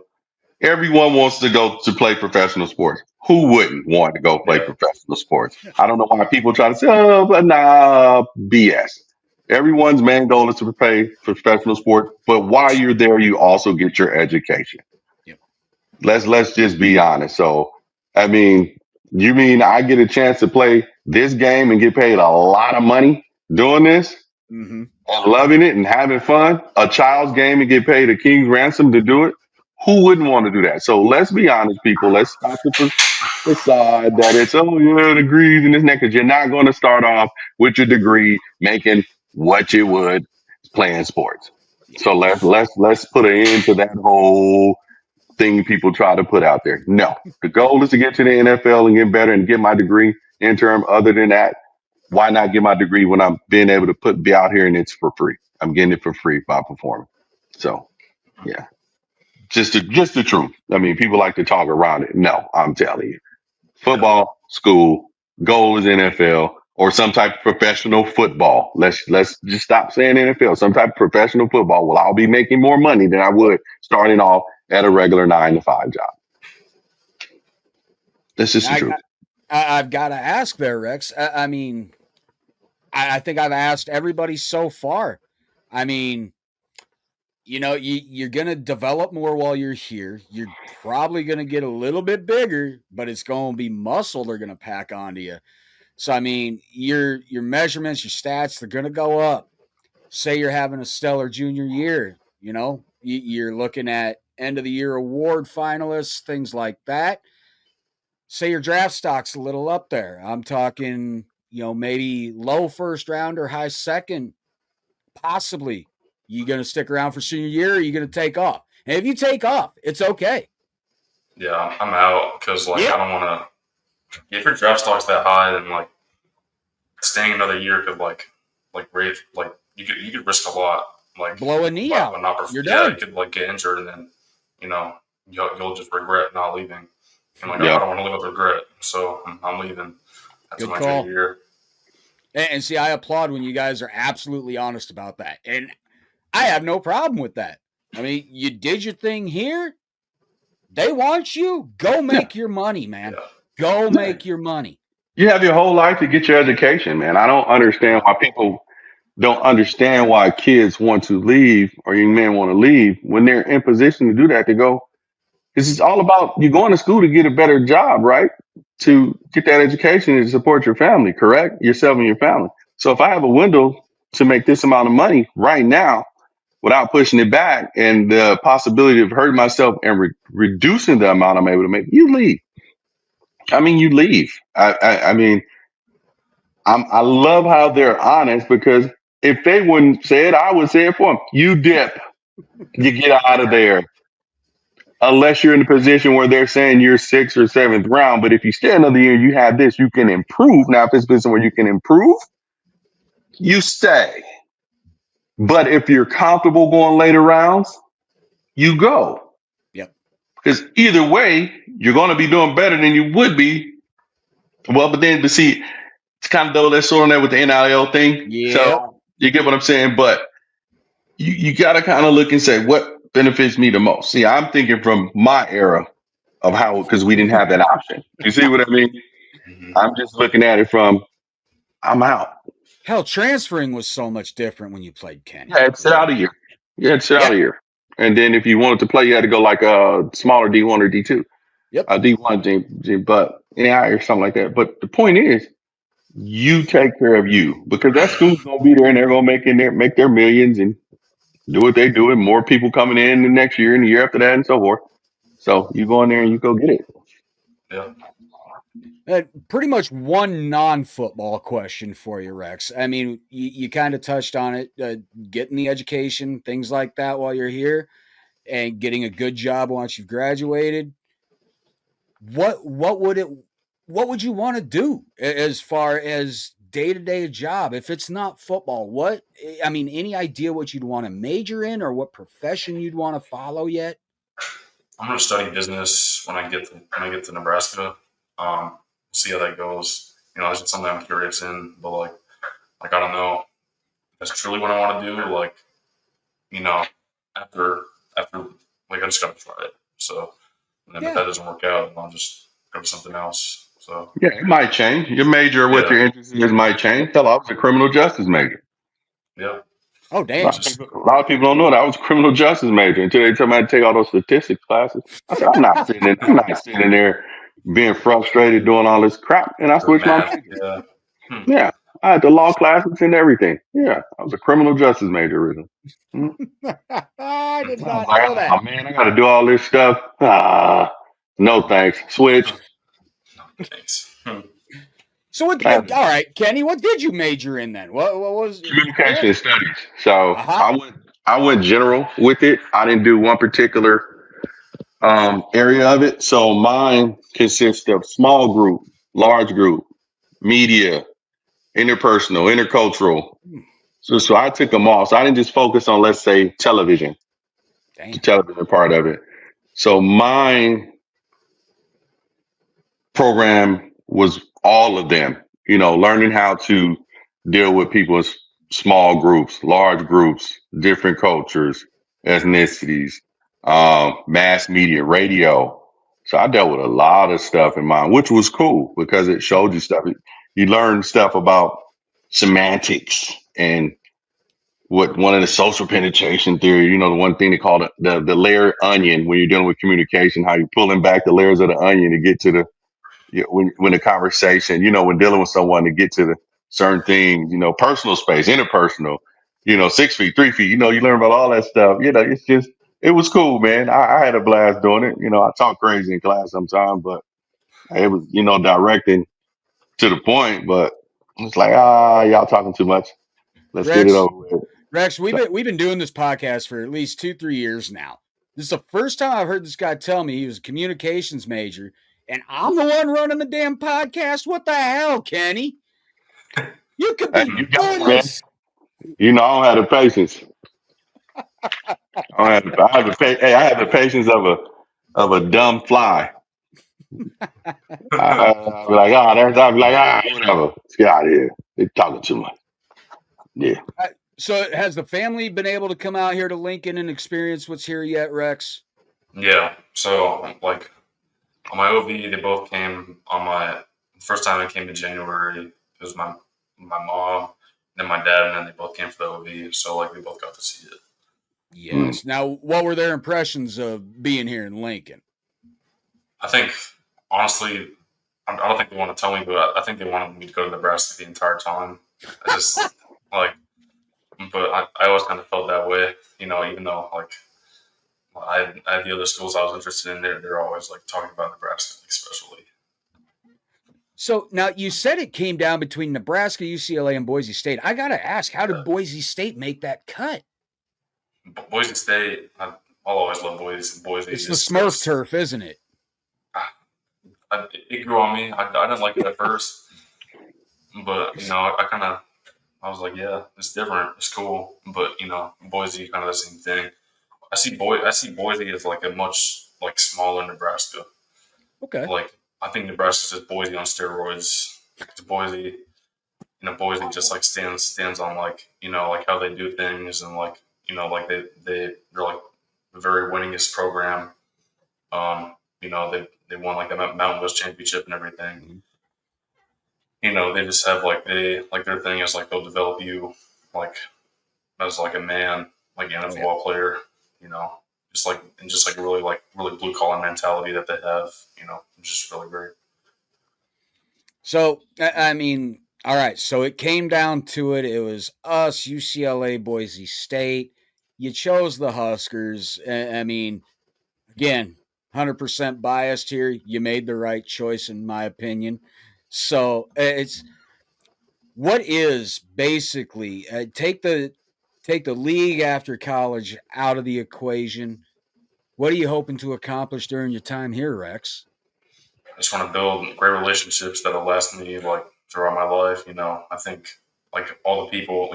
Everyone wants to go to play professional sports. Who wouldn't want to go play Yeah. professional sports? I don't know why people try to say, oh, but nah, BS. Everyone's main goal is to play professional sport, but while you're there, you also get your education. Yep. Let's just be honest. So, I mean, you mean I get a chance to play this game and get paid a lot of money doing this Mm-hmm. and loving it and having fun? A child's game and get paid a king's ransom to do it? Who wouldn't want to do that? So let's be honest, people. Let's stop the facade that it's degrees and this and that, because you're not going to start off with your degree making what you would playing sports. So let's put an end to that whole thing people try to put out there. No, the goal is to get to the NFL and get better and get my degree in term. Other than that, why not get my degree when I'm being able to be out here and it's for free? I'm getting it for free by performing. So yeah, Just the truth. I mean, people like to talk around it. No, I'm telling you. Yeah. Football, school, goal is NFL or some type of professional football. Let's just stop saying NFL. Some type of professional football will I'll be making more money than I would starting off at a regular 9 to 5 job. That's just the truth. I've got to ask there, Rex. I mean, I think I've asked everybody so far. I mean, you're going to develop more while you're here. You're probably going to get a little bit bigger, but it's going to be muscle they're going to pack onto you. So, I mean, your measurements, your stats, they're going to go up. Say you're having a stellar junior year, you're looking at end of the year award finalists, things like that. Say your draft stock's a little up there. I'm talking, maybe low first round or high second, possibly. You going to stick around for senior year or are you going to take off? And if you take off, it's okay. Yeah, I'm out because I don't want to. If your draft stock's that high, then staying another year could you could risk a lot. Blow a knee out. You're done. You could get injured and then you'll just regret not leaving. And I don't want to live with regret, so I'm leaving. That's my junior year. And see, I applaud when you guys are absolutely honest about that. And I have no problem with that. I mean, you did your thing here. They want you. Go make your money, man. Yeah. Go make your money. You have your whole life to get your education, man. I don't understand why people don't understand why kids want to leave or young men want to leave when they're in position to do that, to go. Because it's all about you going to school to get a better job, right? To get that education and support your family, correct? Yourself and your family. So if I have a window to make this amount of money right now without pushing it back and the possibility of hurting myself and reducing the amount I'm able to make, you leave. I mean, you leave. I mean, I love how they're honest because if they wouldn't say it, I would say it for them. You dip. You get out of there. Unless you're in a position where they're saying you're 6th or 7th round. But if you stay another year, you have this, you can improve. Now, if it's a position where you can improve, you stay. But if you're comfortable going later rounds, you go. Yep. Because either way, you're going to be doing better than you would be. Well, but see, it's kind of double-edged sword on that with the NIL thing. Yeah. So you get what I'm saying? But you got to kind of look and say, what benefits me the most? See, I'm thinking from my era of how, because we didn't have that option. You see what I mean? Mm-hmm. I'm just looking at it from, I'm out. Hell, transferring was so much different when you played Kenny. Yeah, it's out a year. Yeah, it's out a year. And then if you wanted to play, you had to go like a smaller D1 or D2. Yep. A D1, but or something like that. But the point is, you take care of you because that school's gonna be there and they're gonna make their millions and do what they do, and more people coming in the next year and the year after that and so forth. So you go in there and you go get it. Yeah. Pretty much one non-football question for you, Rex. I mean, you kind of touched on it, getting the education, things like that while you're here, and getting a good job once you've graduated. What would you want to do as far as day-to-day job if it's not football? Any idea what you'd want to major in or what profession you'd want to follow yet? I'm going to study business when I get to Nebraska. See how that goes. It's just something I'm curious in, but I don't know if that's truly what I want to do. After I just got to try it. So, and then if that doesn't work out, I'll just go to something else. So yeah, it might change. Your major, what your interest is, might change. Hell, I was a criminal justice major. Yeah. Oh, damn. A lot of people don't know that I was a criminal justice major until they tell me I had to take all those statistics classes. I said, I'm not sitting there being frustrated doing all this crap. And I switched my major. Yeah. I had the law classes and everything. Yeah. I was a criminal justice major originally. I did not know that. Oh, man, I got to do all this stuff. No, thanks. Switch. No, thanks. So all right, Kenny, what did you major in then? What was communication studies? So I went general with it. I didn't do one particular area of it. So mine consists of small group, large group, media, interpersonal, intercultural. So I took them all. So I didn't just focus on, let's say, television. Dang. The television part of it. So mine program was all of them, learning how to deal with people's small groups, large groups, different cultures, ethnicities, mass media, radio. So I dealt with a lot of stuff in mine, which was cool because it showed you stuff. You learned stuff about semantics and what one of the social penetration theory, the one thing they call the layer onion when you're dealing with communication, how you're pulling back the layers of the onion to get to the when the conversation, when dealing with someone to get to the certain things, personal space, interpersonal, 6 feet, 3 feet, you learn about all that stuff. It was cool, man. I had a blast doing it. I talk crazy in class sometimes, but it was, directing to the point, but it's like, y'all talking too much. Let's get it Rex, over with. Rex, So, we've been doing this podcast for at least 2-3 years now. This is the first time I've heard this guy tell me he was a communications major, and I'm the one running the damn podcast. What the hell, Kenny? You could hey, be you got doing it, man. this. I don't have the patience. I have the patience of a dumb fly. I'll be like, every time I'll be like, whatever. Let's get out of here. They're talking too much. Yeah. So, has the family been able to come out here to Lincoln and experience what's here yet, Rex? Yeah. So like on my OV, they both came on my first time. I came in January. It was my mom, then my dad, and then they both came for the OV. So like we both got to see it. Yes. Now, what were their impressions of being here in Lincoln? I think honestly, I don't think they want to tell me, but I think they wanted me to go to Nebraska the entire time. I just like, but I always kind of felt that way, even though like I had the other schools I was interested in. They're always like talking about Nebraska, especially. So now you said it came down between Nebraska, UCLA, and Boise State. I got to ask, how did Boise State make that cut? Boise State, I'll always love Boise. It's the Smurf turf, isn't it? It grew on me. I didn't like it at first, but I was like, yeah, it's different, it's cool. But Boise, kind of the same thing. I see Boise as like a much like smaller Nebraska. Okay. Like I think Nebraska's just Boise on steroids. Boise, Boise just like stands on like like how they do things and like like they're like the very winningest program. They won like the Mountain West Championship and everything. Mm-hmm. They just have like their thing is like they'll develop you like as like a man, like an NFL player. Just like really blue collar mentality that they have. Just really great. So, I mean, all right. So it came down to it. It was us, UCLA, Boise State. You chose the Huskers. I mean, again, 100% biased here. You made the right choice, in my opinion. So it's what is basically take the league after college out of the equation. What are you hoping to accomplish during your time here, Rex? I just want to build great relationships that'll last me like throughout my life. I think like all the people,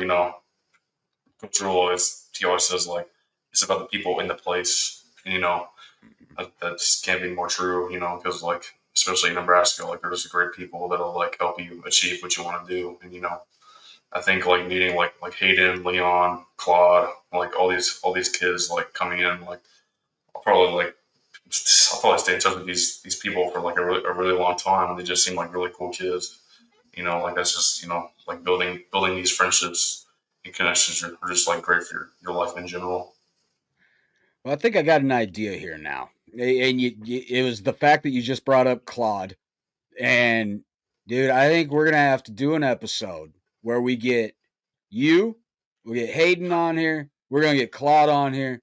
Coach Raiola he always says like it's about the people in the place. That just can't be more true. Because like especially in Nebraska, like there's great people that'll like help you achieve what you want to do. And I think like meeting like Hayden, Leon, Claude, like all these kids like coming in, like I'll probably stay in touch with these people for like a really long time, and they just seem like really cool kids. Like that's just like building these friendships and connections are just like great for your life in general. Well, I think I got an idea here now, and it was the fact that you just brought up Claude, and dude, I think we're gonna have to do an episode where we get Hayden on here, we're gonna get Claude on here,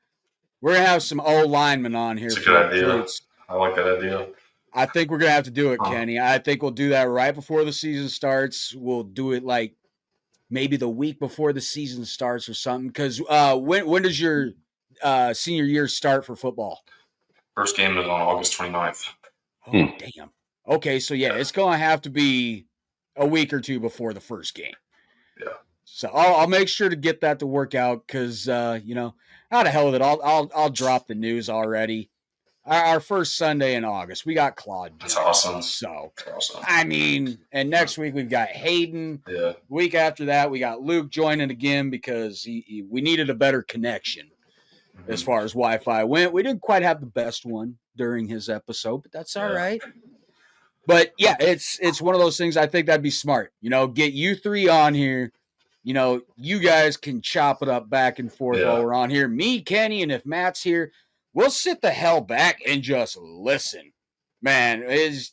we're gonna have some old linemen on here. It's a for good idea. recruits. I like that idea. I think we're gonna have to do it, Kenny. I think we'll do that right before the season starts. We'll do it like maybe the week before the season starts or something. Because when does your senior year start for football? First game is on August 29th. Oh, damn. Okay, so yeah, it's going to have to be a week or two before the first game. Yeah. So I'll make sure to get that to work out because how the hell with it? I'll drop the news already. our first Sunday in August. We got Claude. That's awesome. So, That's awesome. I mean, and next week we've got Hayden. Yeah. Week after that, we got Luke joining again because we needed a better connection as far as Wi-Fi went. We didn't quite have the best one during his episode, but that's all right. But yeah, it's one of those things. I think that'd be smart. Get you three on here. You guys can chop it up back and forth while we're on here. Me, Kenny, and if Matt's here, we'll sit the hell back and just listen. Man,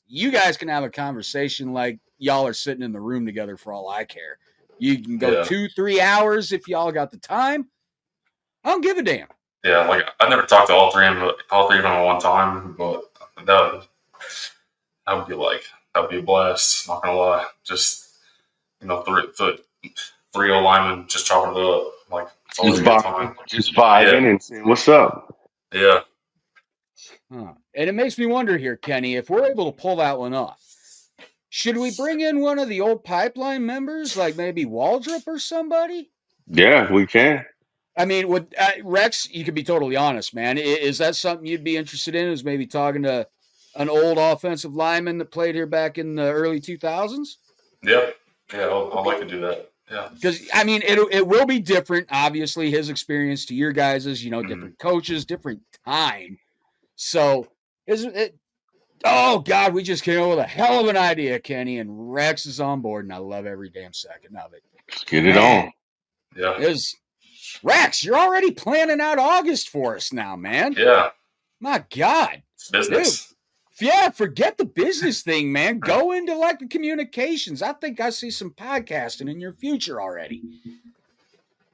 you guys can have a conversation like y'all are sitting in the room together for all I care. You can go 2-3 hours if y'all got the time. I don't give a damn. Yeah, like I never talked to all three of them at one time, but that would be a blast. Not gonna lie, just three old linemen just chopping it up. Like it's always a good time. Just vibing and seeing what's up. Yeah. And it makes me wonder here, Kenny, if we're able to pull that one off, should we bring in one of the old pipeline members, like maybe Waldrop or somebody? Yeah, we can. I mean, with Rex, you could be totally honest, man. Is that something you'd be interested in? Is maybe talking to an old offensive lineman that played here back in the early 2000s? Yeah, I'd like to do that. Yeah, because I mean, it will be different. Obviously, his experience to your guys's, different coaches, different time. So, oh God, we just came up with a hell of an idea, Kenny, and Rex is on board, and I love every damn second of it. Let's get it on. Yeah. Rex, you're already planning out August for us now, man. Yeah. My God. It's business. Dude, yeah, forget the business thing, man. Go into like the communications. I think I see some podcasting in your future already.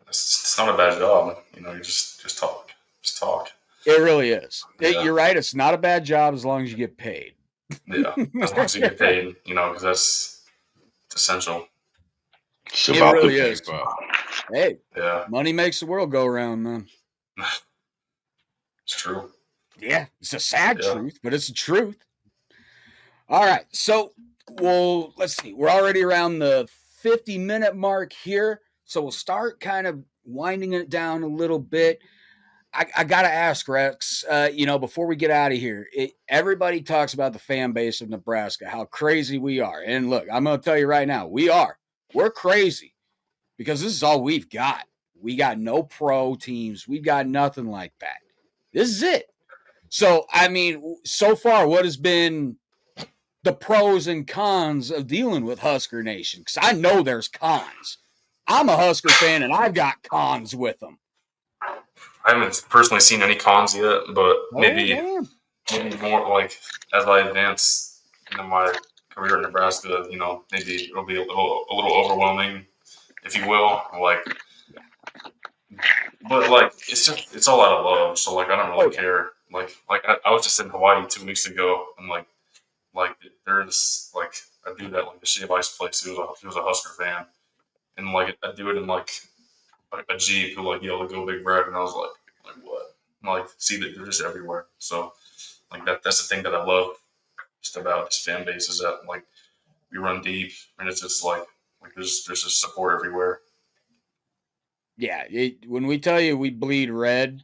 It's not a bad job. You just talk. Just talk. It really is. Yeah. You're right. It's not a bad job as long as you get paid. Yeah, as long as you get paid, because it's essential. It's about it really the is. paper. Hey, yeah, money makes the world go around, man. It's true. Yeah, it's a sad truth, but it's the truth. All right, so let's see. We're already around the 50-minute mark here, so we'll start kind of winding it down a little bit. I got to ask, Rex, before we get out of here, everybody talks about the fan base of Nebraska, how crazy we are. And look, I'm going to tell you right now, we're crazy because this is all we've got. We got no pro teams. We've got nothing like that. This is it. So, I mean, so far, what has been the pros and cons of dealing with Husker Nation? Because I know there's cons. I'm a Husker fan, and I've got cons with them. I haven't personally seen any cons yet, but maybe more like as I advance in my career in Nebraska, maybe it'll be a little overwhelming, if you will. But it's all out of love. So I don't really care. I was just in Hawaii 2 weeks ago, and there's a dude at the shave ice place who was a Husker fan, and I do it in a Jeep who yelled "Go Big Red," and I was like what? See that they're just everywhere. So that's the thing that I love just about this fan base is that we run deep, and it's just there's just support everywhere. Yeah, when we tell you we bleed red,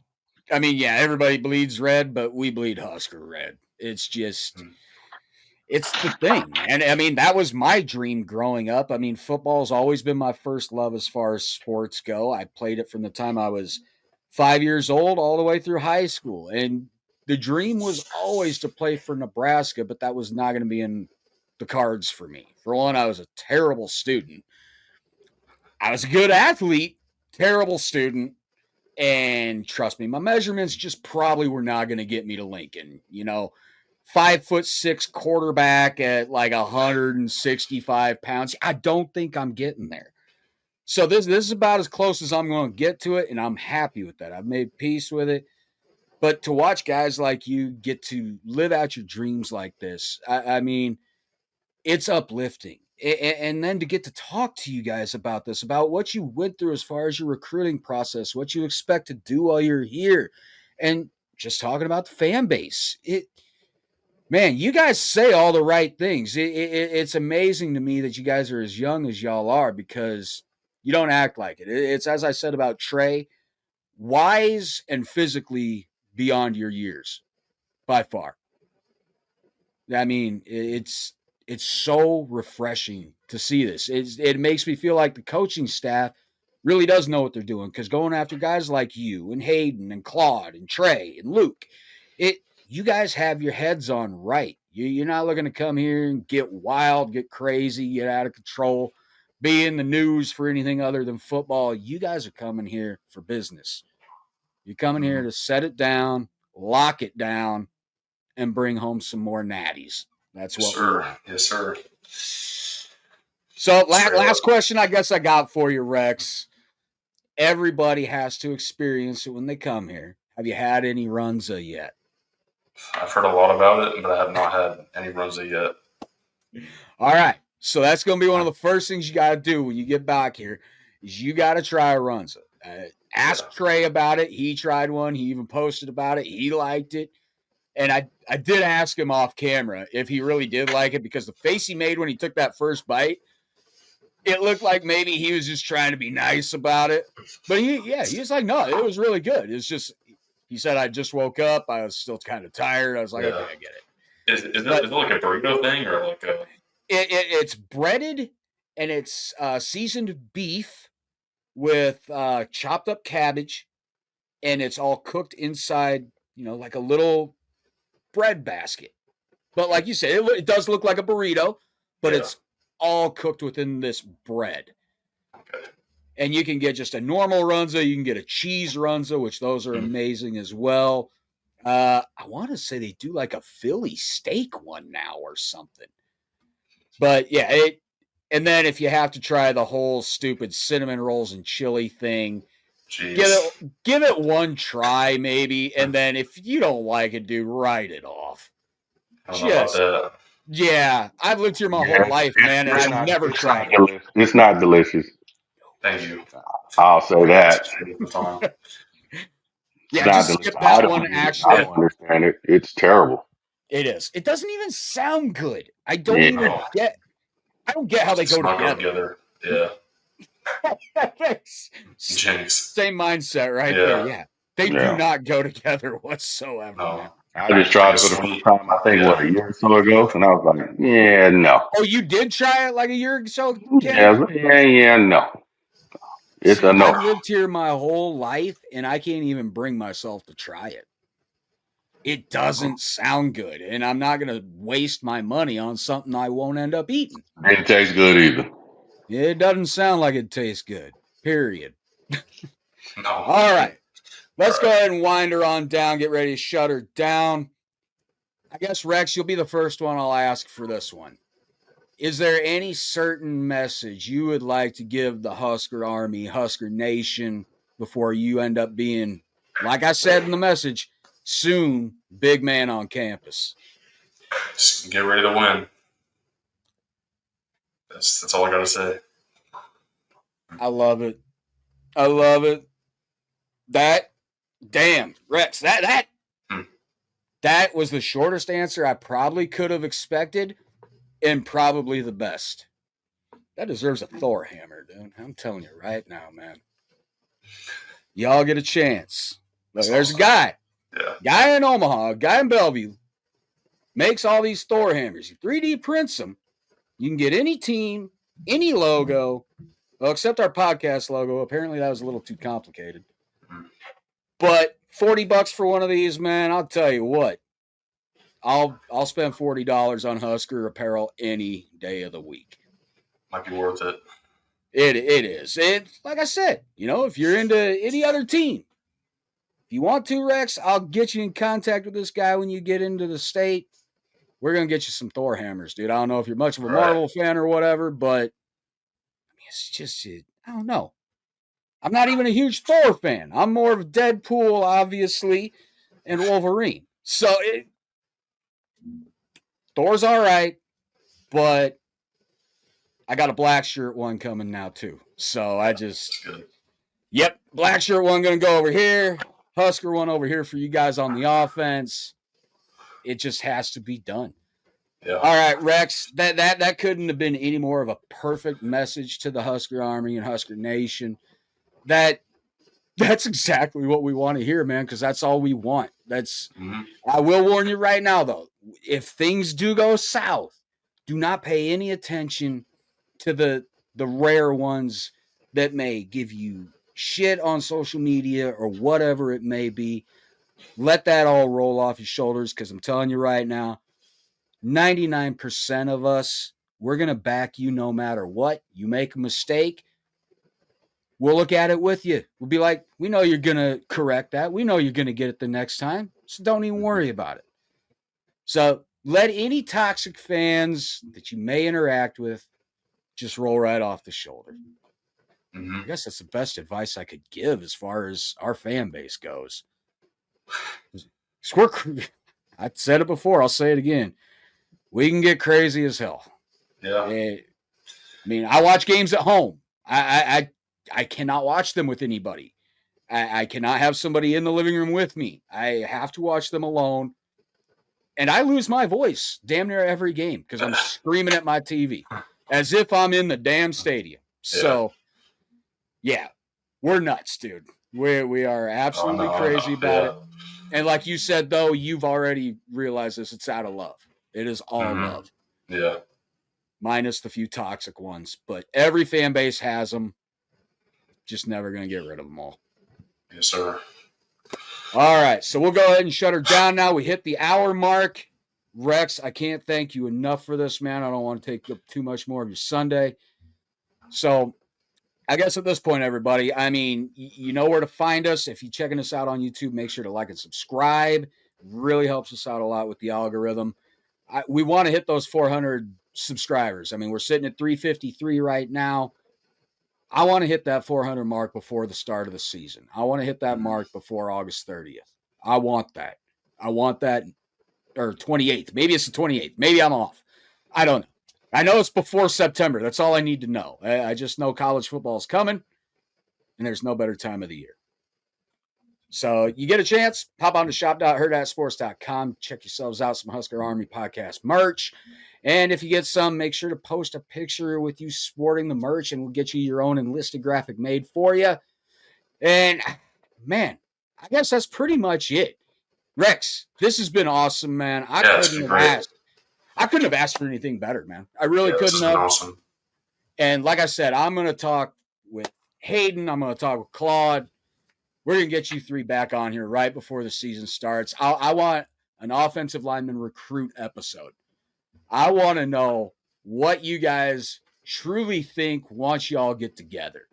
I mean, yeah, everybody bleeds red, but we bleed Husker red. It's just, it's the thing. And I mean, that was my dream growing up. I mean, football's always been my first love as far as sports go. I played it from the time I was 5 years old all the way through high school. And the dream was always to play for Nebraska, but that was not going to be in the cards for me. For one, I was a terrible student. I was a good athlete, terrible student. And trust me, my measurements just probably were not going to get me to Lincoln. 5'6" quarterback at 165 pounds. I don't think I'm getting there. So this is about as close as I'm going to get to it, and I'm happy with that. I've made peace with it. But to watch guys like you get to live out your dreams like this, I mean, it's uplifting. And then to get to talk to you guys about this, about what you went through as far as your recruiting process, what you expect to do while you're here, and just talking about the fan base. Man, you guys say all the right things. It's amazing to me that you guys are as young as y'all are because you don't act like it. It's, as I said about Trey, wise and physically beyond your years. by far. I mean, it's so refreshing to see this. It makes me feel like the coaching staff really does know what they're doing, because going after guys like you and Hayden and Claude and Trey and Luke, you guys have your heads on right. You're not looking to come here and get wild, get crazy, get out of control, be in the news for anything other than football. You guys are coming here for business. You're coming here to set it down, lock it down, and bring home some more natties. That's what we want. Yes, sir. So last question I guess I got for you, Rex. Everybody has to experience it when they come here. Have you had any runza yet? I've heard a lot about it, but I have not had any runza yet. All right. So that's going to be one of the first things you got to do when you get back here is you got to try a runza. Ask Trey about it. He tried one. He even posted about it. He liked it. And I did ask him off camera if he really did like it, because the face he made when he took that first bite, it looked like maybe he was just trying to be nice about it. But he was like, no, it was really good. It's just, he said, I just woke up. I was still kind of tired. I was like, okay, I get it. Is it like a burrito thing or like a? It's breaded and it's seasoned beef with chopped up cabbage, and it's all cooked inside, like a little bread basket. But like you said, it does look like a burrito, but it's all cooked within this bread. Okay. And you can get just a normal runza. You can get a cheese runza, which those are amazing as well. I want to say they do like a Philly steak one now or something. But yeah, and then if you have to try the whole stupid cinnamon rolls and chili thing, give it one try maybe, and then if you don't like it, dude, write it off. Yeah, I've lived here my whole life, man, and I've never tried it. It's not delicious. Thank you. I'll say that. Yeah, just skip that one. Actually, I don't understand it. It's terrible. It is. It doesn't even sound good. I don't get how they go together. Yeah. Jinx. Same mindset right there. Yeah. They do not go together whatsoever. No. I just tried it for the first time, I think, a year or so ago, and I was like, yeah, no. Oh, you did try it like a year or so? Yeah, no. It's a no. I've lived here my whole life, and I can't even bring myself to try it. It doesn't sound good, and I'm not going to waste my money on something I won't end up eating. It didn't taste good either. It doesn't sound like it tastes good, period. No. All right. Let's go ahead and wind her on down, get ready to shut her down. I guess, Rex, you'll be the first one I'll ask for this one. Is there any certain message you would like to give the Husker Army, Husker Nation, before you end up being, like I said in the message, soon big man on campus? Just get ready to win. That's all I got to say. I love it. I love it. Damn, Rex, that was the shortest answer I probably could have expected, and probably the best. That deserves a Thor hammer, dude. I'm telling you right now, man. Y'all get a chance. Look, there's a guy. Yeah. Guy in Omaha, a guy in Bellevue, makes all these Thor hammers. He 3D prints them. You can get any team, any logo, well, except our podcast logo. Apparently that was a little too complicated. But $40 for one of these, man, I'll tell you what. I'll spend $40 on Husker apparel any day of the week. Might be worth it. It is. Like I said, if you're into any other team, if you want to, Rex, I'll get you in contact with this guy when you get into the state. We're going to get you some Thor hammers, dude. I don't know if you're much of a Marvel fan or whatever, but it's just, I don't know. I'm not even a huge Thor fan. I'm more of Deadpool, obviously, and Wolverine. So Thor's all right, but I got a black shirt one coming now too. So black shirt one going to go over here. Husker one over here for you guys on the offense. It just has to be done. Yeah. All right, Rex, that couldn't have been any more of a perfect message to the Husker Army and Husker Nation. That's exactly what we want to hear, man, because that's all we want. I will warn you right now, though. If things do go south, do not pay any attention to the rare ones that may give you shit on social media or whatever it may be. Let that all roll off your shoulders, because I'm telling you right now, 99% of us, we're going to back you no matter what. You make a mistake, we'll look at it with you. We'll be like, we know you're going to correct that. We know you're going to get it the next time. So don't even worry about it. So let any toxic fans that you may interact with just roll right off the shoulder. Mm-hmm. I guess that's the best advice I could give as far as our fan base goes. I said it before. I'll say it again. We can get crazy as hell. Yeah. I mean, I watch games at home. I cannot watch them with anybody. I cannot have somebody in the living room with me. I have to watch them alone. And I lose my voice damn near every game because I'm screaming at my TV as if I'm in the damn stadium. So, yeah, we're nuts, dude. We are absolutely crazy about it. And like you said, though, you've already realized this. It's out of love. It is all love. Yeah. Minus the few toxic ones. But every fan base has them. Just never going to get rid of them all. Yes, sir. All right. So we'll go ahead and shut her down now. We hit the hour mark. Rex, I can't thank you enough for this, man. I don't want to take up too much more of your Sunday. So I guess at this point, everybody, I mean, you know where to find us. If you're checking us out on YouTube, make sure to like and subscribe. Really helps us out a lot with the algorithm. We want to hit those 400 subscribers. I mean, we're sitting at 353 right now. I want to hit that 400 mark before the start of the season. I want to hit that mark before August 30th. I want that. Or 28th. Maybe it's the 28th. Maybe I'm off. I don't know. I know it's before September. That's all I need to know. I just know college football is coming, and there's no better time of the year. So you get a chance, pop on to shop.hurrdatsports.com. Check yourselves out, some Husker Army Podcast merch. And if you get some, make sure to post a picture with you sporting the merch, and we'll get you your own enlisted graphic made for you. And, man, I guess that's pretty much it. Rex, this has been awesome, man. I couldn't have asked for anything better, man. I really couldn't have. Awesome. And like I said, I'm going to talk with Hayden. I'm going to talk with Claude. We're going to get you three back on here right before the season starts. I want an offensive lineman recruit episode. I want to know what you guys truly think once you all get together.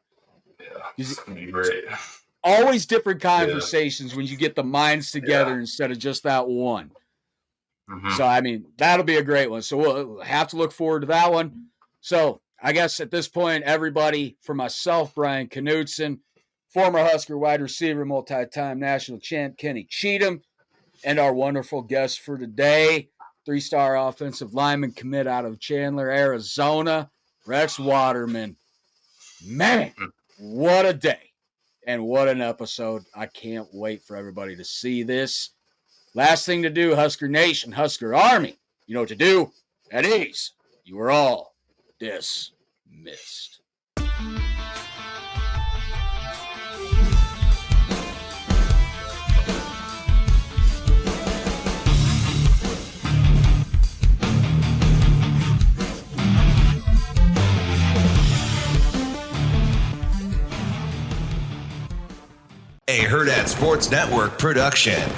Yeah, it's going to be great. Always different conversations when you get the minds together instead of just that one. Mm-hmm. So, I mean, that'll be a great one. So we'll have to look forward to that one. So I guess at this point, everybody, for myself, Bryan Knutzen, former Husker wide receiver, multi-time national champ Kenny Cheatham, and our wonderful guest for today, 3-star offensive lineman commit out of Chandler, Arizona, Rex Waterman. Man, what a day. And what an episode. I can't wait for everybody to see this. Last thing to do, Husker Nation, Husker Army. You know what to do. At ease. You are all dismissed. A Hurrdat Sports Network production.